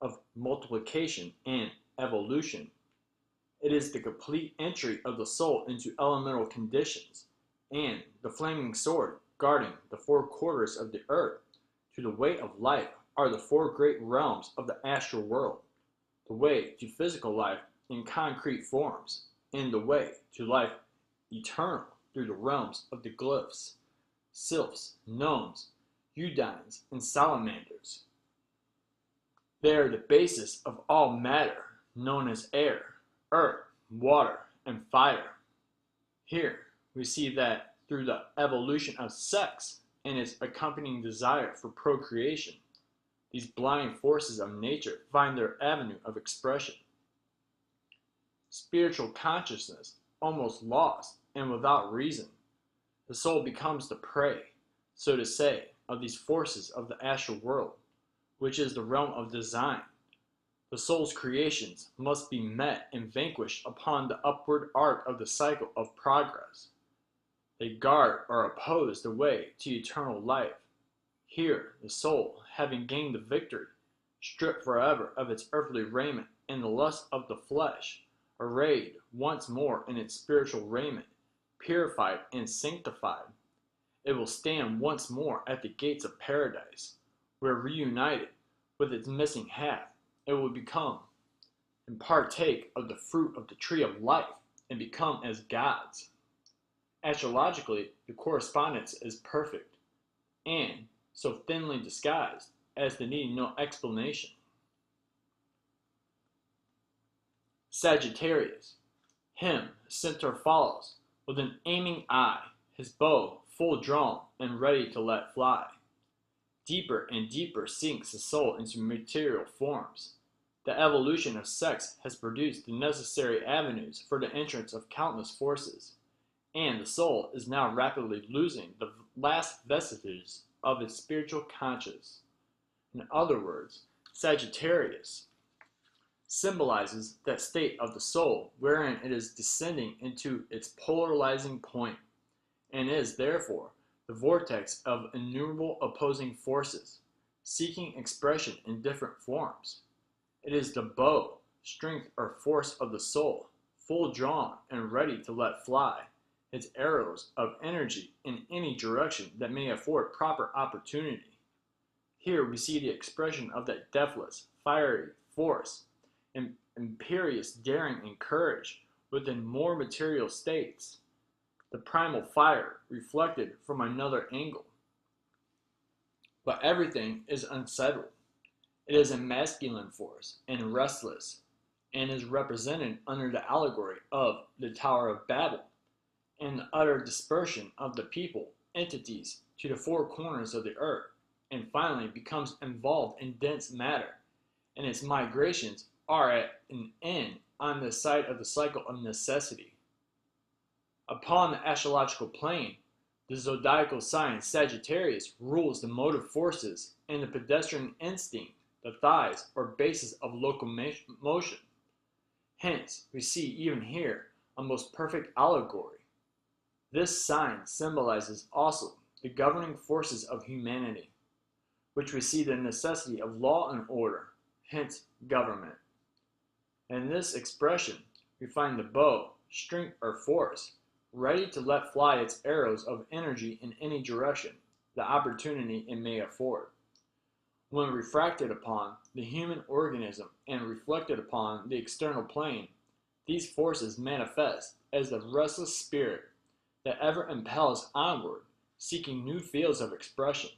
of multiplication and evolution. It is the complete entry of the soul into elemental conditions, and the flaming sword guarding the four quarters of the earth. To the way of life are the four great realms of the astral world, the way to physical life in concrete forms, and the way to life eternal through the realms of the glyphs, sylphs, gnomes, undines, and salamanders. They are the basis of all matter, known as air, earth, water, and fire. Here we see that through the evolution of sex and its accompanying desire for procreation, these blind forces of nature find their avenue of expression. Spiritual consciousness almost lost and without reason, the soul becomes the prey, so to say, of these forces of the astral world, which is the realm of design. The soul's creations must be met and vanquished upon the upward arc of the cycle of progress. They guard or oppose the way to eternal life. Here, the soul, having gained the victory, stripped forever of its earthly raiment and the lust of the flesh, arrayed once more in its spiritual raiment, purified and sanctified, it will stand once more at the gates of paradise, where reunited with its missing half, it will become and partake of the fruit of the tree of life and become as gods. Astrologically, the correspondence is perfect, and so thinly disguised as to need no explanation. Sagittarius. Him Centaur follows, with an aiming eye, his bow full drawn and ready to let fly. Deeper and deeper sinks the soul into material forms. The evolution of sex has produced the necessary avenues for the entrance of countless forces, and the soul is now rapidly losing the last vestiges of its spiritual conscience. In other words, Sagittarius symbolizes that state of the soul wherein it is descending into its polarizing point, and is therefore the vortex of innumerable opposing forces, seeking expression in different forms. It is the bow, strength or force of the soul, full drawn and ready to let fly its arrows of energy in any direction that may afford proper opportunity. Here we see the expression of that deathless, fiery force, and imperious daring and courage within more material states, the primal fire reflected from another angle. But everything is unsettled. It is a masculine force and restless, and is represented under the allegory of the Tower of Babel, and the utter dispersion of the people, entities, to the four corners of the earth, and finally becomes involved in dense matter, and its migrations are at an end on the side of the cycle of necessity. Upon the astrological plane, the zodiacal sign Sagittarius rules the motive forces and the pedestrian instinct, the thighs or basis of locomotion. Hence, we see even here a most perfect allegory. This sign symbolizes also the governing forces of humanity, which we see the necessity of law and order, hence government. In this expression, we find the bow, strength or force, ready to let fly its arrows of energy in any direction, the opportunity it may afford. When refracted upon the human organism and reflected upon the external plane, these forces manifest as the restless spirit that ever impels onward, seeking new fields of expression,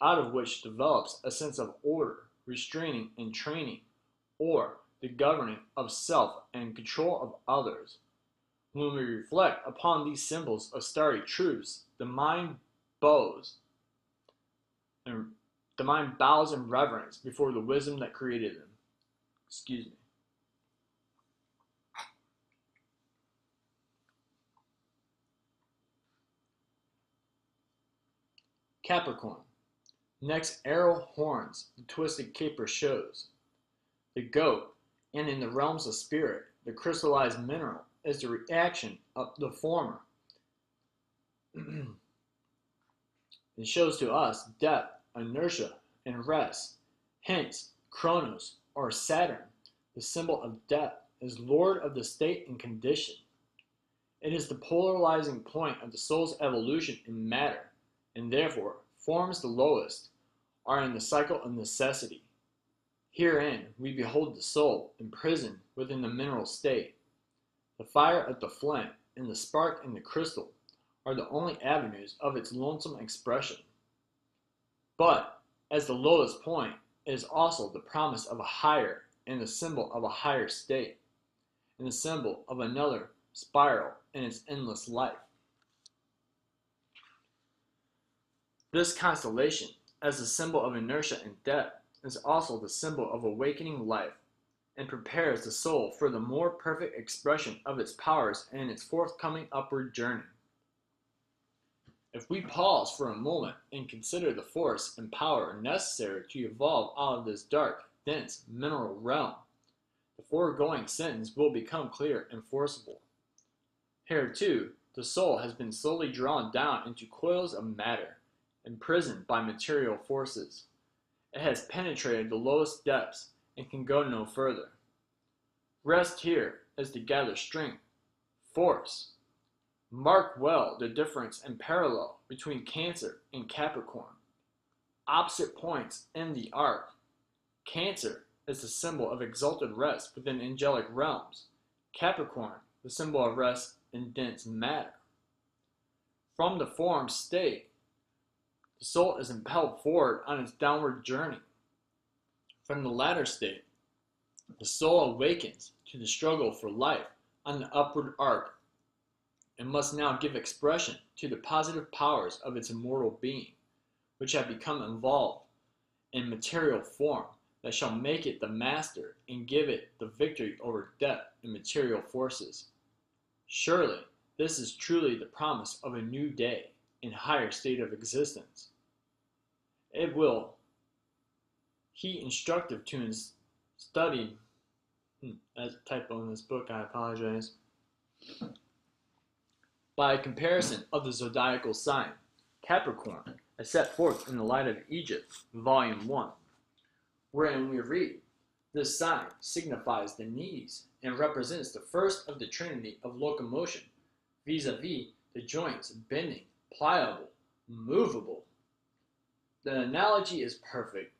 out of which develops a sense of order, restraining and training, or the governing of self and control of others. When we reflect upon these symbols of starry truths, the mind bows in reverence before the wisdom that created them. Excuse me. Capricorn. Next, arrow horns, the twisted caper shows. The goat, and in the realms of spirit, the crystallized mineral, is the reaction of the former. It shows to us depth, inertia, and rest. Hence, Kronos, or Saturn, the symbol of depth, is lord of the state and condition. It is the polarizing point of the soul's evolution in matter, and therefore forms the lowest are in the cycle of necessity. Herein we behold the soul imprisoned within the mineral state. The fire of the flint and the spark in the crystal are the only avenues of its lonesome expression. But, as the lowest point, it is also the promise of a higher and the symbol of a higher state, and the symbol of another spiral in its endless life. This constellation, as a symbol of inertia and depth, is also the symbol of awakening life, and prepares the soul for the more perfect expression of its powers in its forthcoming upward journey. If we pause for a moment and consider the force and power necessary to evolve out of this dark, dense, mineral realm, the foregoing sentence will become clear and forcible. Here, too, the soul has been slowly drawn down into coils of matter, imprisoned by material forces. It has penetrated the lowest depths and can go no further. Rest here is to gather strength, force. Mark well the difference and parallel between Cancer and Capricorn. Opposite points in the arc. Cancer is the symbol of exalted rest within angelic realms. Capricorn, the symbol of rest in dense matter. From the formed state, the soul is impelled forward on its downward journey. From the latter state, the soul awakens to the struggle for life on the upward arc and must now give expression to the positive powers of its immortal being, which have become involved in material form that shall make it the master and give it the victory over death and material forces. Surely, this is truly the promise of a new day and higher state of existence. It will he instructive to study. That's a typo in this book, I apologize. By a comparison of the zodiacal sign, Capricorn, as set forth in the Light of Egypt, Volume 1, wherein we read, this sign signifies the knees and represents the first of the trinity of locomotion, vis-a-vis the joints bending, pliable, movable. The analogy is perfect.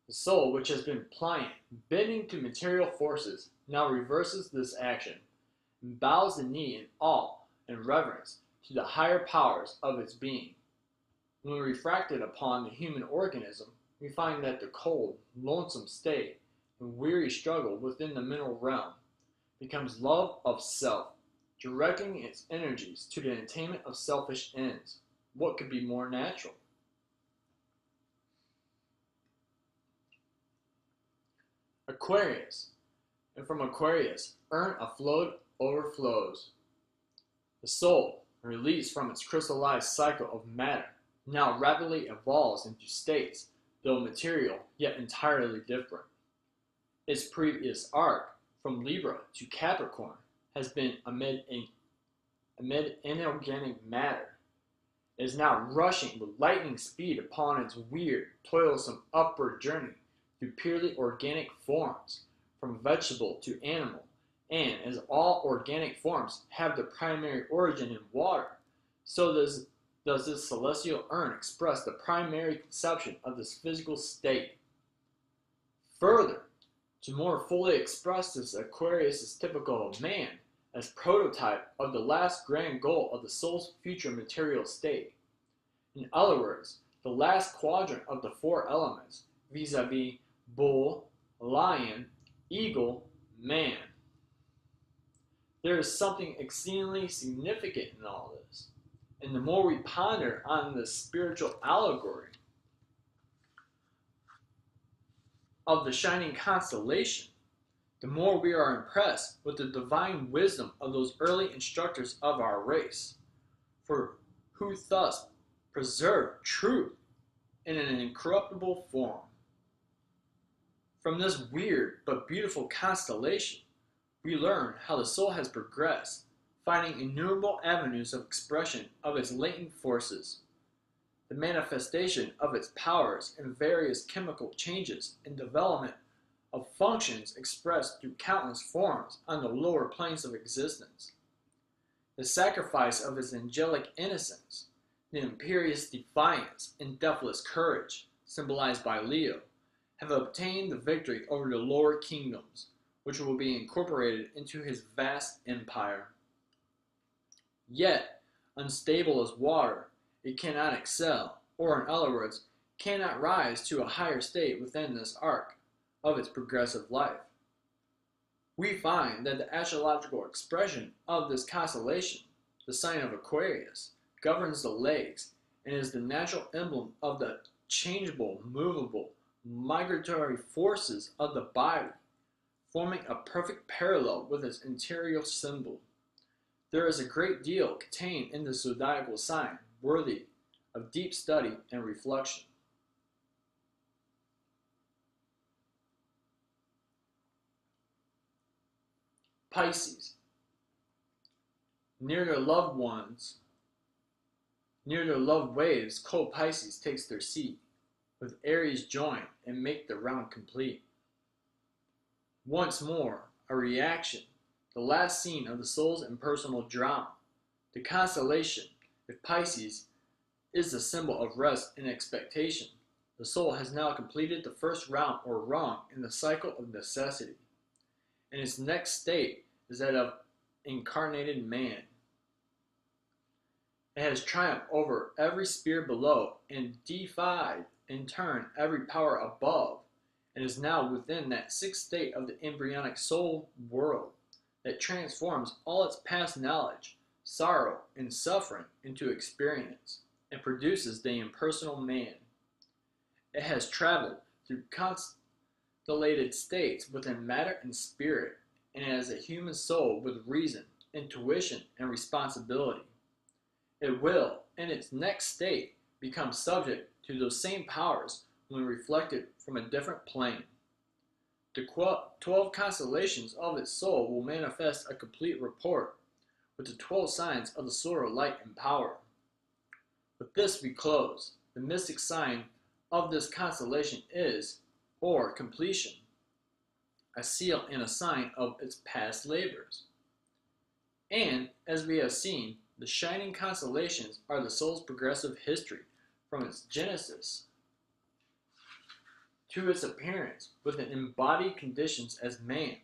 The soul, which has been pliant, bending to material forces, now reverses this action and bows the knee in awe and reverence to the higher powers of its being. When refracted upon the human organism, we find that the cold, lonesome state and weary struggle within the mental realm becomes love of self, directing its energies to the attainment of selfish ends. What could be more natural? Aquarius. And from Aquarius, urn afloat overflows. The soul, released from its crystallized cycle of matter, now rapidly evolves into states, though material, yet entirely different. Its previous arc, from Libra to Capricorn, has been amid inorganic matter. It is now rushing with lightning speed upon its weird, toilsome upward journey through purely organic forms, from vegetable to animal, and as all organic forms have their primary origin in water, so does this celestial urn express the primary conception of this physical state. Further, to more fully express this, Aquarius is typical of man, as prototype of the last grand goal of the soul's future material state. In other words, the last quadrant of the four elements, vis-a-vis bull, lion, eagle, man. There is something exceedingly significant in all this, and the more we ponder on this spiritual allegory of the shining constellation, the more we are impressed with the divine wisdom of those early instructors of our race, for who thus preserved truth in an incorruptible form. From this weird but beautiful constellation, we learn how the soul has progressed, finding innumerable avenues of expression of its latent forces, the manifestation of its powers in various chemical changes and development of functions expressed through countless forms on the lower planes of existence. The sacrifice of its angelic innocence, the imperious defiance and deathless courage, symbolized by Leo, have obtained the victory over the lower kingdoms, which will be incorporated into his vast empire. Yet, unstable as water, it cannot excel, or in other words, cannot rise to a higher state within this arc of its progressive life. We find that the astrological expression of this constellation, the sign of Aquarius, governs the legs and is the natural emblem of the changeable, movable, migratory forces of the body, forming a perfect parallel with its interior symbol. There is a great deal contained in the zodiacal sign worthy of deep study and reflection. Pisces. Near their loved waves, cold Pisces takes their seat, with Aries join and make the round complete. Once more, a reaction, the last scene of the soul's impersonal drama. The constellation, if Pisces is the symbol of rest and expectation, the soul has now completed the first round or rung in the cycle of necessity, and its next state is that of incarnated man. It has triumphed over every sphere below and defied, in turn, every power above, and is now within that sixth state of the embryonic soul world that transforms all its past knowledge, sorrow, and suffering into experience and produces the impersonal man. It has traveled through constellated states within matter and spirit, and as a human soul with reason, intuition, and responsibility. It will, in its next state, become subject to those same powers when reflected from a different plane. The 12 constellations of its soul will manifest a complete report with the 12 signs of the solar light and power. With this we close. The mystic sign of this constellation is, or completion, a seal and a sign of its past labors. And, as we have seen, the shining constellations are the soul's progressive history from its genesis to its appearance within embodied conditions as man,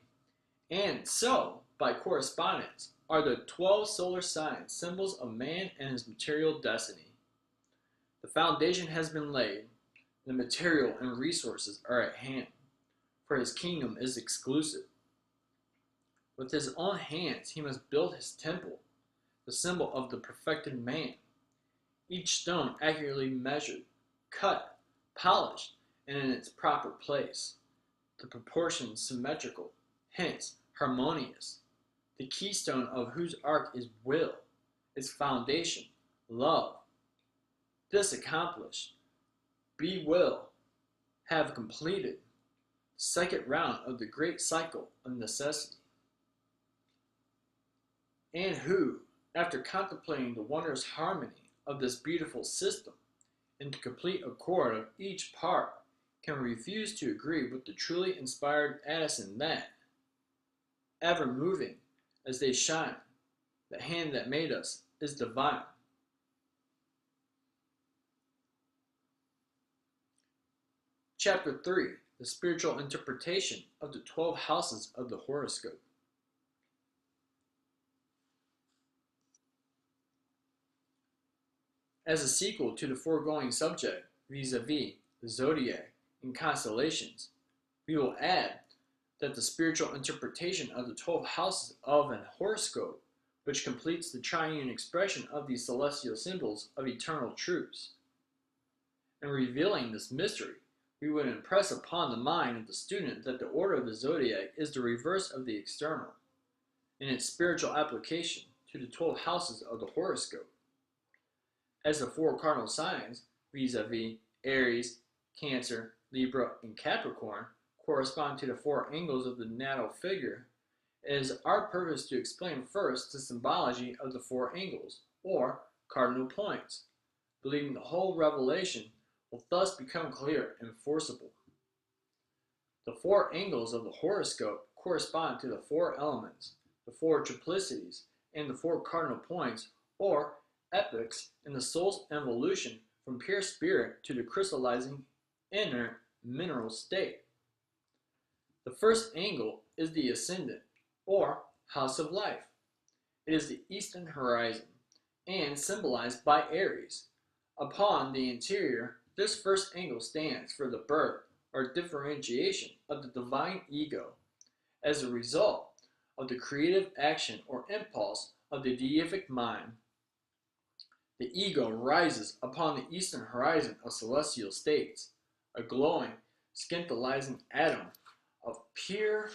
and so, by correspondence, are the 12 solar signs symbols of man and his material destiny. The foundation has been laid, the material and resources are at hand, for his kingdom is exclusive. With his own hands he must build his temple, the symbol of the perfected man. Each stone accurately measured, cut, polished, and in its proper place. The proportions symmetrical, hence harmonious. The keystone of whose ark is will, its foundation, love. This accomplished, we will have completed the second round of the great cycle of necessity. And who, after contemplating the wondrous harmony of this beautiful system, and the complete accord of each part, can refuse to agree with the truly inspired Addison that, ever moving as they shine, the hand that made us is divine. Chapter 3. The spiritual interpretation of the 12 houses of the horoscope. As a sequel to the foregoing subject, vis-a-vis the zodiac and constellations, we will add that the spiritual interpretation of the 12 houses of an horoscope, which completes the triune expression of these celestial symbols of eternal truths. In revealing this mystery, we would impress upon the mind of the student that the order of the zodiac is the reverse of the external, in its spiritual application to the 12 houses of the horoscope. As the 4 cardinal signs, vis-a-vis Aries, Cancer, Libra, and Capricorn, correspond to the 4 angles of the natal figure, it is our purpose to explain first the symbology of the 4 angles, or cardinal points, believing the whole revelation will thus become clear and forcible. The 4 angles of the horoscope correspond to the 4 elements, the 4 triplicities, and the 4 cardinal points, or epochs in the soul's evolution from pure spirit to the crystallizing inner mineral state. The first angle is the ascendant, or house of life. It is the eastern horizon, and symbolized by Aries. Upon the interior, this first angle stands for the birth or differentiation of the divine ego as a result of the creative action or impulse of the deific mind. The ego rises upon the eastern horizon of celestial states, a glowing, scintillizing atom of pure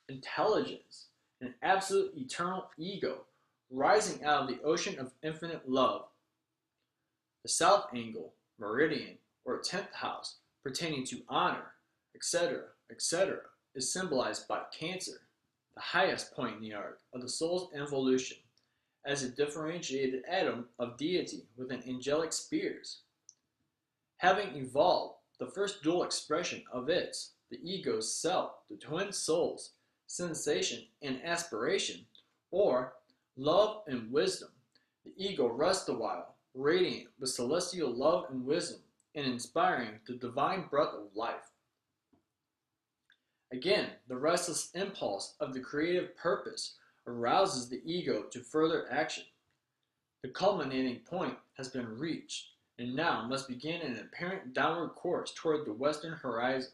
intelligence, an absolute eternal ego rising out of the ocean of infinite love. The south angle, meridian, or 10th house, pertaining to honor, etc., etc., is symbolized by Cancer, the highest point in the arc of the soul's evolution, as a differentiated atom of deity within angelic spheres. Having evolved the first dual expression of its, the ego's self, the twin souls, sensation and aspiration, or love and wisdom, the ego rests a while, radiant with celestial love and wisdom, and inspiring the divine breath of life. Again, the restless impulse of the creative purpose arouses the ego to further action. The culminating point has been reached, and now must begin an apparent downward course toward the western horizon.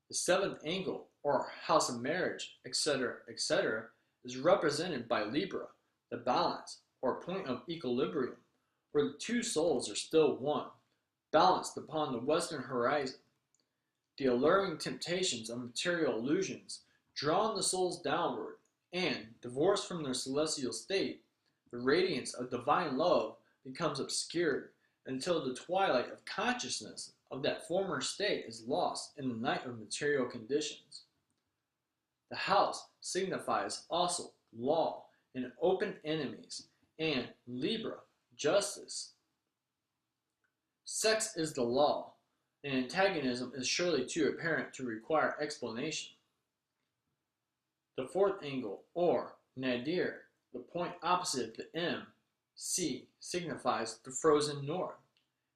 The 7th angle, or house of marriage, etc., etc., is represented by Libra, the balance, or point of equilibrium, where the 2 souls are still one, balanced upon the western horizon. The alluring temptations of material illusions draw the souls downward, and, divorced from their celestial state, the radiance of divine love becomes obscured until the twilight of consciousness of that former state is lost in the night of material conditions. The house signifies also law and open enemies, and Libra, justice. Sex is the law, and antagonism is surely too apparent to require explanation. The 4th angle, or Nadir, the point opposite the M, C, signifies the frozen north,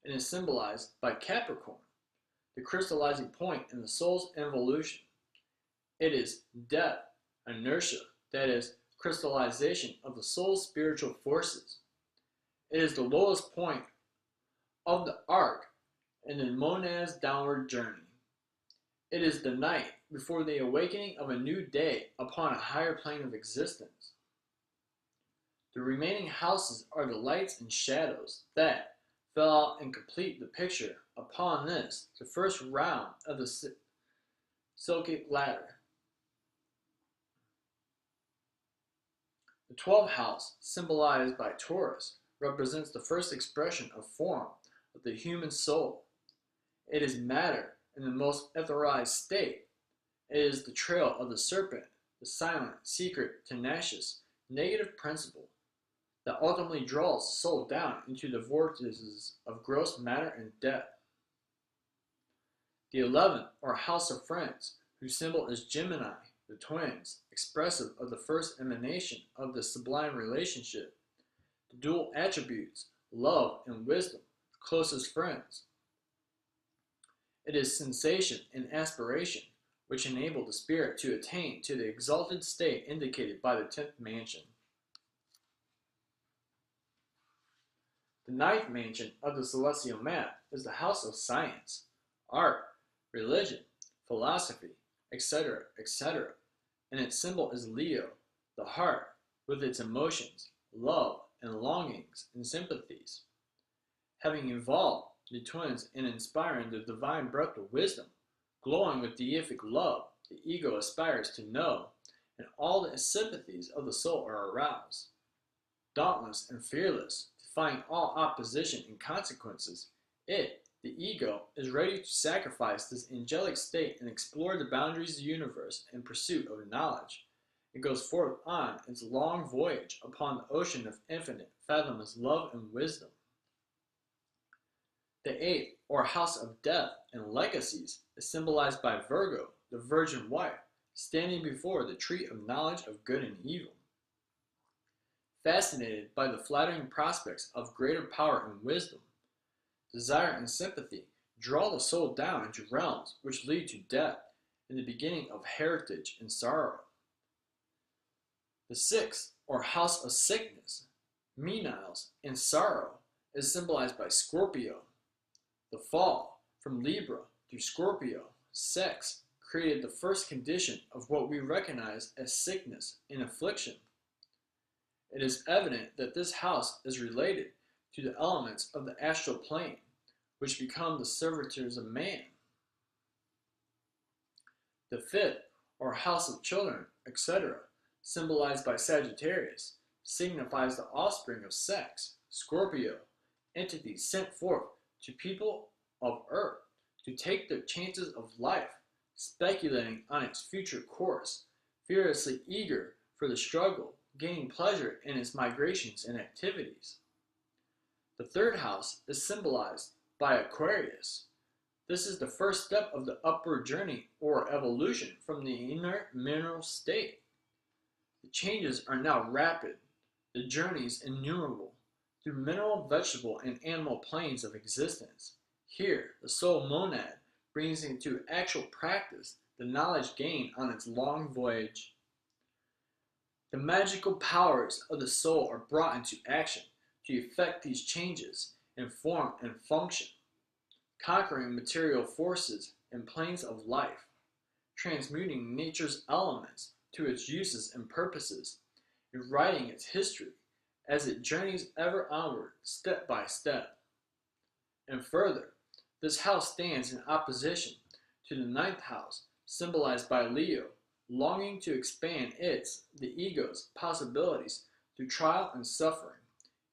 and is symbolized by Capricorn, the crystallizing point in the soul's evolution. It is death, inertia, that is, crystallization of the soul's spiritual forces. It is the lowest point of the arc in the monad's downward journey. It is the night before the awakening of a new day upon a higher plane of existence. The remaining houses are the lights and shadows that fill out and complete the picture. Upon this, the first round of the Silkic ladder. The 12th house, symbolized by Taurus, represents the first expression of form of the human soul. It is matter in the most etherealized state. It is the trail of the serpent, the silent, secret, tenacious, negative principle that ultimately draws the soul down into the vortices of gross matter and death. The 11th, or House of Friends, whose symbol is Gemini, the twins, expressive of the first emanation of the sublime relationship, the dual attributes, love and wisdom, closest friends. It is sensation and aspiration which enable the spirit to attain to the exalted state indicated by the 10th mansion. The 9th mansion of the celestial map is the house of science, art, religion, philosophy, etc., etc., and its symbol is Leo, the heart, with its emotions, love, and longings and sympathies. Having evolved the twins and inspiring the divine breath of wisdom, glowing with deific love, the ego aspires to know, and all the sympathies of the soul are aroused. Dauntless and fearless, defying all opposition and consequences, it, the ego, is ready to sacrifice this angelic state and explore the boundaries of the universe in pursuit of knowledge. It goes forth on its long voyage upon the ocean of infinite, fathomless love and wisdom. The 8th, or House of Death and Legacies, is symbolized by Virgo, the virgin wife, standing before the tree of knowledge of good and evil. Fascinated by the flattering prospects of greater power and wisdom, desire and sympathy draw the soul down into realms which lead to death and the beginning of heritage and sorrow. The 6th, or House of Sickness, Menials, and Sorrow, is symbolized by Scorpio. The fall from Libra through Scorpio, sex, created the first condition of what we recognize as sickness and affliction. It is evident that this house is related to the elements of the astral plane, which become the servitors of man. The 5th, or House of Children, etc., symbolized by Sagittarius, signifies the offspring of sex, Scorpio, entities sent forth to people of Earth to take their chances of life, speculating on its future course, furiously eager for the struggle, gaining pleasure in its migrations and activities. The 3rd house is symbolized by Aquarius. This is the first step of the upward journey or evolution from the inert mineral state. The changes are now rapid, the journeys innumerable, through mineral, vegetable, and animal planes of existence. Here, the soul monad brings into actual practice the knowledge gained on its long voyage. The magical powers of the soul are brought into action to effect these changes in form and function, conquering material forces and planes of life, transmuting nature's elements to its uses and purposes, and writing its history as it journeys ever onward, step by step. And further, this house stands in opposition to the 9th house, symbolized by Leo, longing to expand the ego's possibilities through trial and suffering,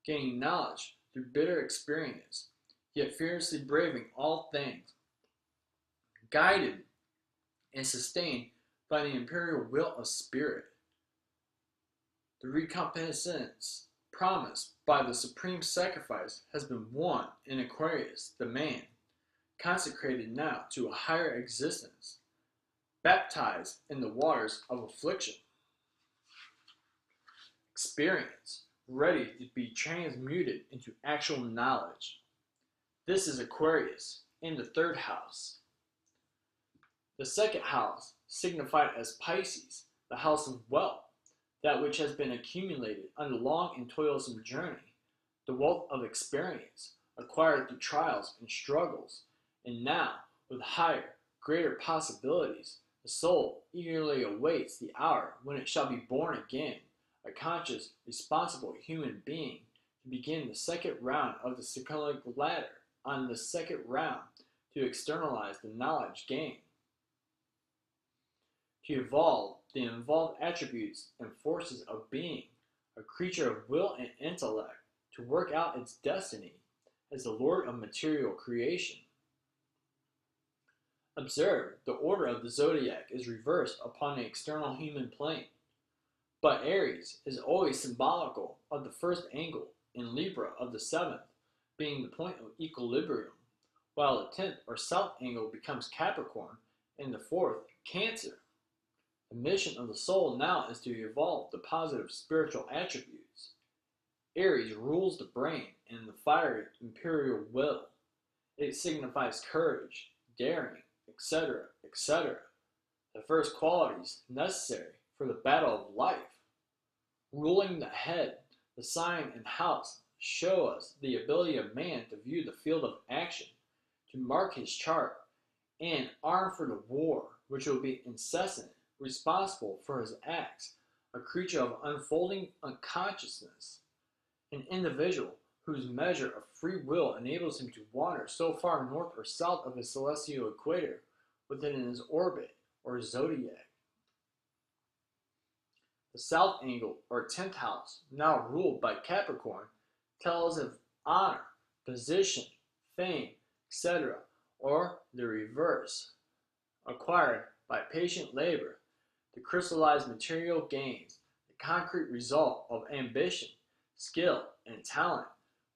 gaining knowledge through bitter experience, yet fearlessly braving all things, guided and sustained by the imperial will of spirit. The recompense promised by the supreme sacrifice has been won in Aquarius, the man, consecrated now to a higher existence, baptized in the waters of affliction. Experience, ready to be transmuted into actual knowledge. This is Aquarius in the 3rd house. The 2nd house, signified as Pisces, the house of wealth, that which has been accumulated on a long and toilsome journey, the wealth of experience, acquired through trials and struggles, and now, with higher, greater possibilities, The soul eagerly awaits the hour when it shall be born again, a conscious, responsible human being, to begin the second round of the cyclic ladder, on the second round to externalize the knowledge gained, to evolve the involved attributes and forces of being, a creature of will and intellect, to work out its destiny as the Lord of material creation. Observe, the order of the zodiac is reversed upon the external human plane, but Aries is always symbolical of the first angle, in Libra of the seventh, being the point of equilibrium, while the 10th or south angle becomes Capricorn, and the 4th, Cancer. The mission of the soul now is to evolve the positive spiritual attributes. Aries rules the brain and the fiery imperial will. It signifies courage, daring, etc., etc., the first qualities necessary for the battle of life. Ruling the head, the sign and house show us the ability of man to view the field of action, to mark his chart, and arm for the war, which will be incessant, responsible for his acts, a creature of unfolding unconsciousness, an individual whose measure of free will enables him to wander so far north or south of his celestial equator within his orbit or zodiac. The south angle, or 10th house, now ruled by Capricorn, tells of honor, position, fame, etc., or the reverse, acquired by patient labor, the crystallized material gains, the concrete result of ambition, skill, and talent,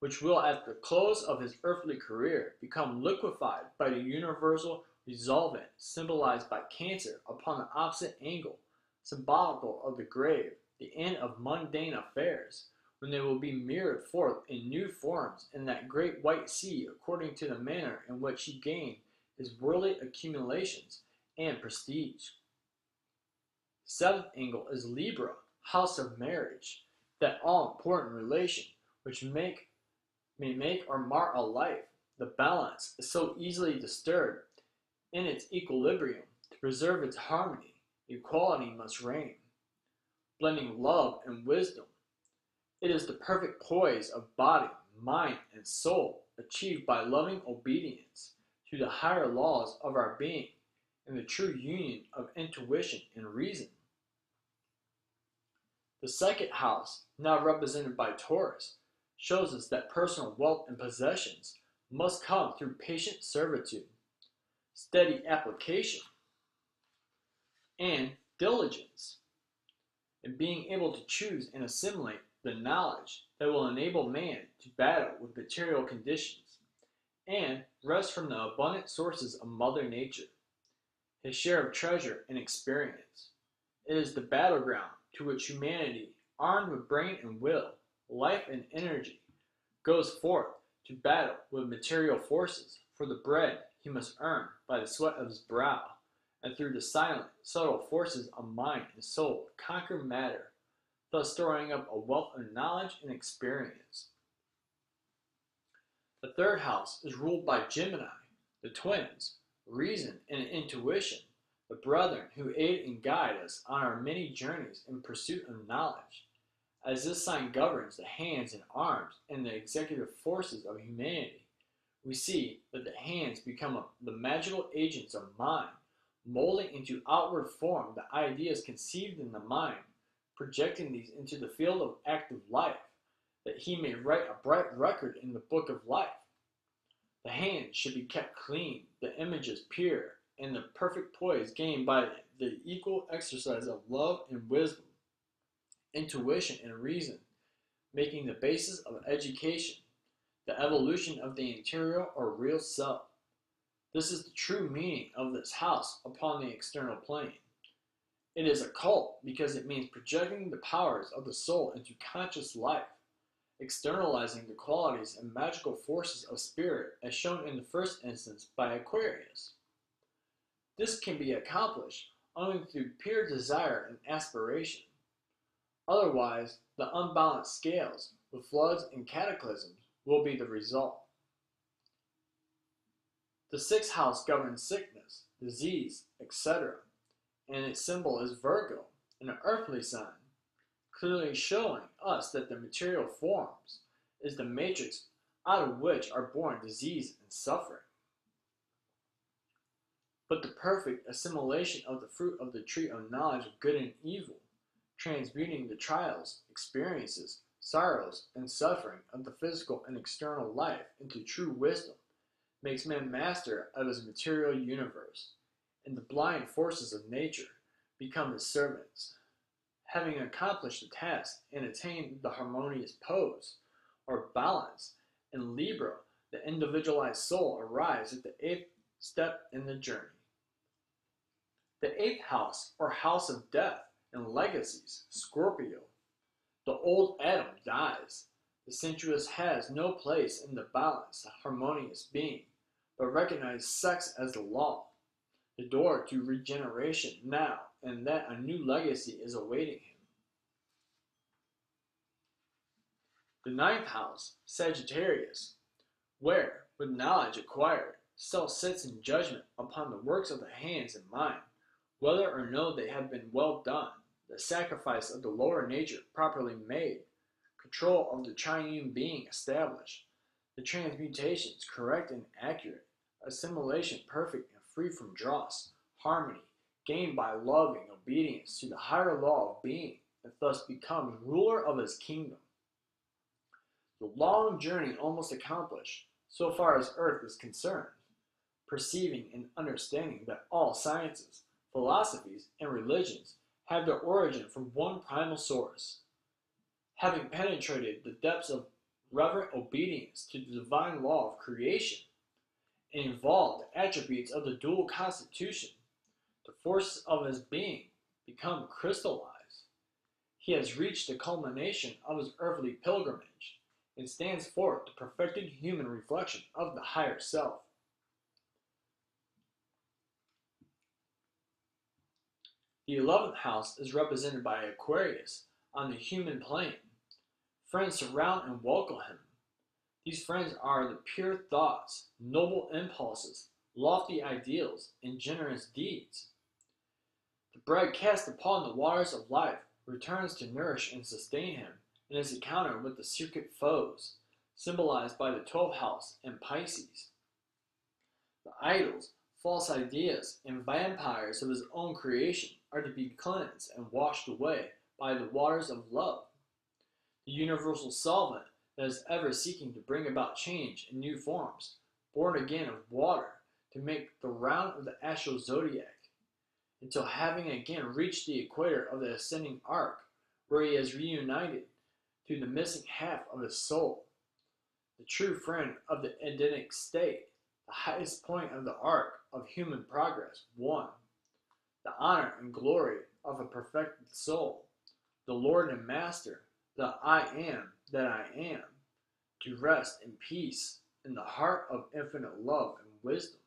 which will at the close of his earthly career become liquefied by the universal resolvent symbolized by Cancer upon the opposite angle, symbolical of the grave, the end of mundane affairs, when they will be mirrored forth in new forms in that great white sea according to the manner in which he gained his worldly accumulations and prestige. The seventh angle is Libra, house of marriage, that all-important relation which may make or mar a life. The balance is so easily disturbed in its equilibrium. To preserve its harmony, equality must reign, blending love and wisdom. It is the perfect poise of body, mind, and soul, achieved by loving obedience to the higher laws of our being and the true union of intuition and reason. The second house, now represented by Taurus, shows us that personal wealth and possessions must come through patient servitude, steady application, and diligence, and being able to choose and assimilate the knowledge that will enable man to battle with material conditions and rest from the abundant sources of Mother Nature, his share of treasure and experience. It is the battleground to which humanity, armed with brain and will, life and energy, goes forth to battle with material forces for the bread he must earn by the sweat of his brow, and through the silent, subtle forces of mind and soul conquer matter, thus storing up a wealth of knowledge and experience. The third house is ruled by Gemini, the twins, reason and intuition, the brethren who aid and guide us on our many journeys in pursuit of knowledge. As this sign governs the hands and arms and the executive forces of humanity, we see that the hands become the magical agents of mind, molding into outward form the ideas conceived in the mind, projecting these into the field of active life, that he may write a bright record in the book of life. The hands should be kept clean, the images pure, and the perfect poise gained by the equal exercise of love and wisdom, intuition and reason, making the basis of education, the evolution of the interior or real self. This is the true meaning of this house upon the external plane. It is occult because it means projecting the powers of the soul into conscious life, externalizing the qualities and magical forces of spirit as shown in the first instance by Aquarius. This can be accomplished only through pure desire and aspiration. Otherwise, the unbalanced scales with floods and cataclysms will be the result. The sixth house governs sickness, disease, etc. and its symbol is Virgo, an earthly sign, clearly showing us that the material forms is the matrix out of which are born disease and suffering. But the perfect assimilation of the fruit of the tree of knowledge of good and evil, transmuting the trials, experiences, sorrows, and suffering of the physical and external life into true wisdom, makes man master of his material universe, and the blind forces of nature become his servants. Having accomplished the task and attained the harmonious pose, or balance, in Libra, the individualized soul arrives at the 8th step in the journey. The 8th house, or house of death and legacies, Scorpio. The old Adam dies. The sensuous has no place in the balanced, harmonious being, but recognizes sex as the law, the door to regeneration now, and that a new legacy is awaiting him. The 9th house, Sagittarius, where, with knowledge acquired, self sits in judgment upon the works of the hands and mind, whether or no they have been well done, the sacrifice of the lower nature properly made, control of the triune being established, the transmutations correct and accurate, assimilation perfect and free from dross, harmony, gained by loving obedience to the higher law of being, and thus becomes ruler of his kingdom. The long journey almost accomplished, so far as earth is concerned, perceiving and understanding that all sciences, philosophies, and religions have their origin from one primal source. Having penetrated the depths of reverent obedience to the divine law of creation and involved the attributes of the dual constitution, the forces of his being become crystallized. He has reached the culmination of his earthly pilgrimage and stands forth the perfected human reflection of the higher self. The 11th house is represented by Aquarius on the human plane. Friends surround and welcome him. These friends are the pure thoughts, noble impulses, lofty ideals, and generous deeds. The bread cast upon the waters of life returns to nourish and sustain him in his encounter with the secret foes, symbolized by the 12th house and Pisces. The idols, false ideas, and vampires of his own creation are to be cleansed and washed away by the waters of love. The universal solvent that is ever seeking to bring about change in new forms, born again of water, to make the round of the astral zodiac, until having again reached the equator of the ascending arc, where he is reunited to the missing half of his soul, the true friend of the Edenic state, the highest point of the arc of human progress, won, the honor and glory of a perfected soul, the Lord and Master, the I am that I am, to rest in peace in the heart of infinite love and wisdom.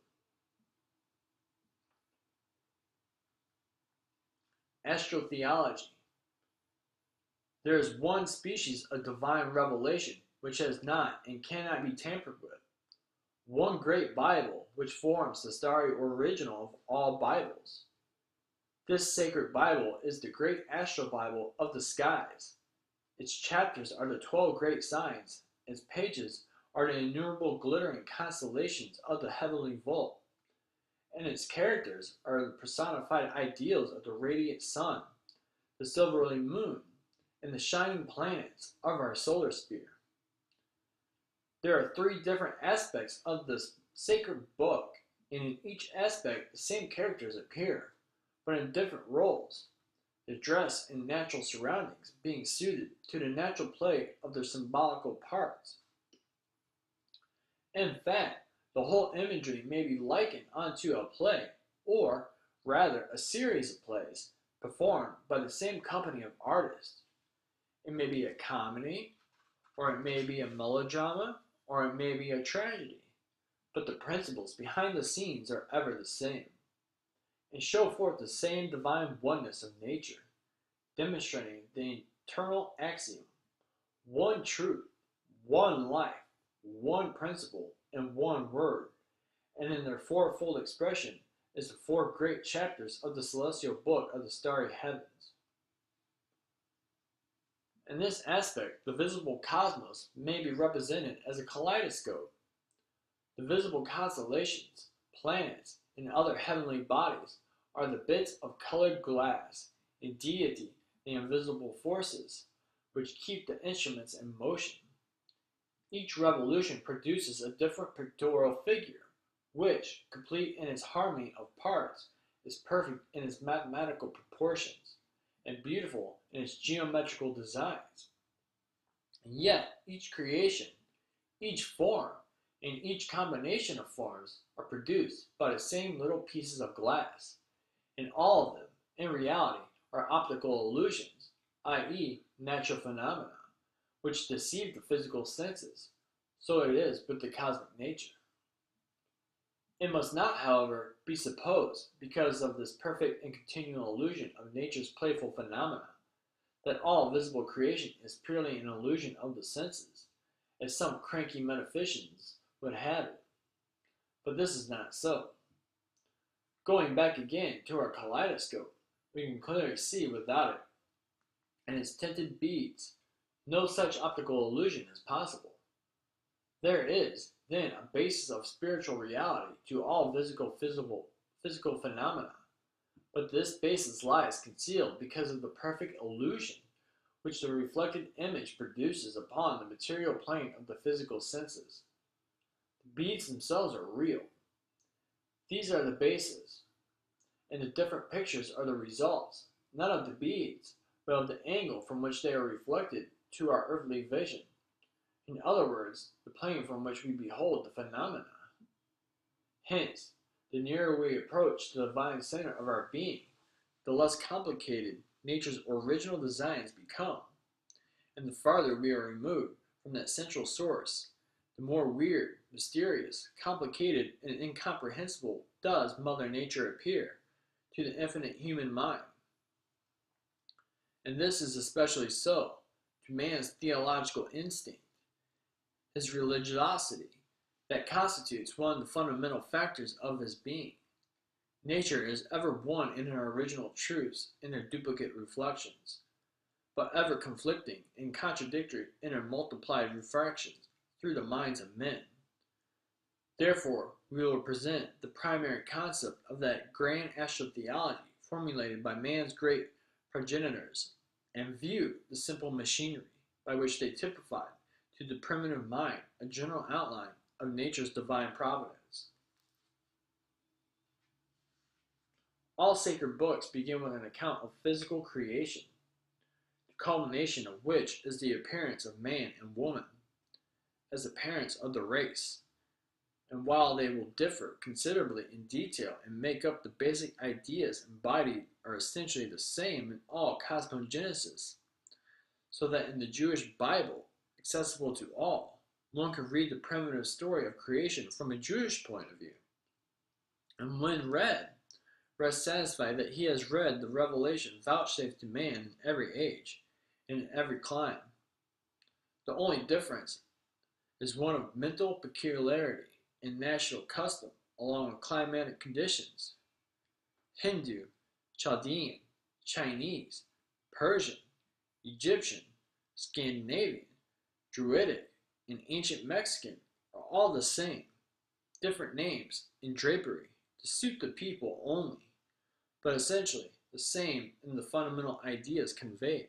Astral Theology. There is one species of divine revelation which has not and cannot be tampered with. One great Bible which forms the starry original of all Bibles. This sacred Bible is the great astral Bible of the skies. Its chapters are the 12 great signs. Its pages are the innumerable glittering constellations of the heavenly vault. And its characters are the personified ideals of the radiant sun, the silvery moon, and the shining planets of our solar sphere. There are 3 different aspects of this sacred book, and in each aspect the same characters appear, but in different roles, the dress and natural surroundings being suited to the natural play of their symbolical parts. In fact, the whole imagery may be likened unto a play, or rather a series of plays, performed by the same company of artists. It may be a comedy, or it may be a melodrama, or it may be a tragedy, but the principles behind the scenes are ever the same, and show forth the same divine oneness of nature, demonstrating the eternal axiom, one truth, one life, one principle, and one word, and in their fourfold expression, is the four great chapters of the celestial book of the starry heavens. In this aspect, the visible cosmos may be represented as a kaleidoscope. The visible constellations, planets, and other heavenly bodies are the bits of colored glass, a deity, the invisible forces, which keep the instruments in motion. Each revolution produces a different pictorial figure, which, complete in its harmony of parts, is perfect in its mathematical proportions, and beautiful in its geometrical designs. And yet, each creation, each form, and each combination of forms are produced by the same little pieces of glass, and all of them, in reality, are optical illusions, i.e., natural phenomena, which deceive the physical senses. So it is with the cosmic nature. It must not, however, be supposed, because of this perfect and continual illusion of nature's playful phenomena, that all visible creation is purely an illusion of the senses, as some cranky metaphysicians would have it. But this is not so. Going back again to our kaleidoscope, we can clearly see without it and its tinted beads, no such optical illusion is possible. There is, then, a basis of spiritual reality to all physical phenomena, but this basis lies concealed because of the perfect illusion which the reflected image produces upon the material plane of the physical senses. The beads themselves are real. These are the bases, and the different pictures are the results, not of the beads, but of the angle from which they are reflected to our earthly vision. In other words, the plane from which we behold the phenomena. Hence, the nearer we approach the divine center of our being, the less complicated nature's original designs become, and the farther we are removed from that central source, the more weird, mysterious, complicated, and incomprehensible does Mother Nature appear to the infinite human mind. And this is especially so to man's theological instinct, his religiosity, that constitutes one of the fundamental factors of his being. Nature is ever one in her original truths and their duplicate reflections, but ever conflicting and contradictory in her multiplied refractions through the minds of men. Therefore, we will present the primary concept of that grand astral theology formulated by man's great progenitors, and view the simple machinery by which they typified to the primitive mind a general outline of nature's divine providence. All sacred books begin with an account of physical creation, the culmination of which is the appearance of man and woman as the parents of the race. And while they will differ considerably in detail and make up the basic ideas embodied are essentially the same in all cosmogenesis, so that in the Jewish Bible, accessible to all, one can read the primitive story of creation from a Jewish point of view. And when read, rest satisfied that he has read the revelation vouchsafed to man in every age and in every clime. The only difference is one of mental peculiarity and national custom along with climatic conditions. Hindu, Chaldean, Chinese, Persian, Egyptian, Scandinavian, Druidic, and ancient Mexican are all the same, different names and drapery to suit the people only, but essentially the same in the fundamental ideas conveyed.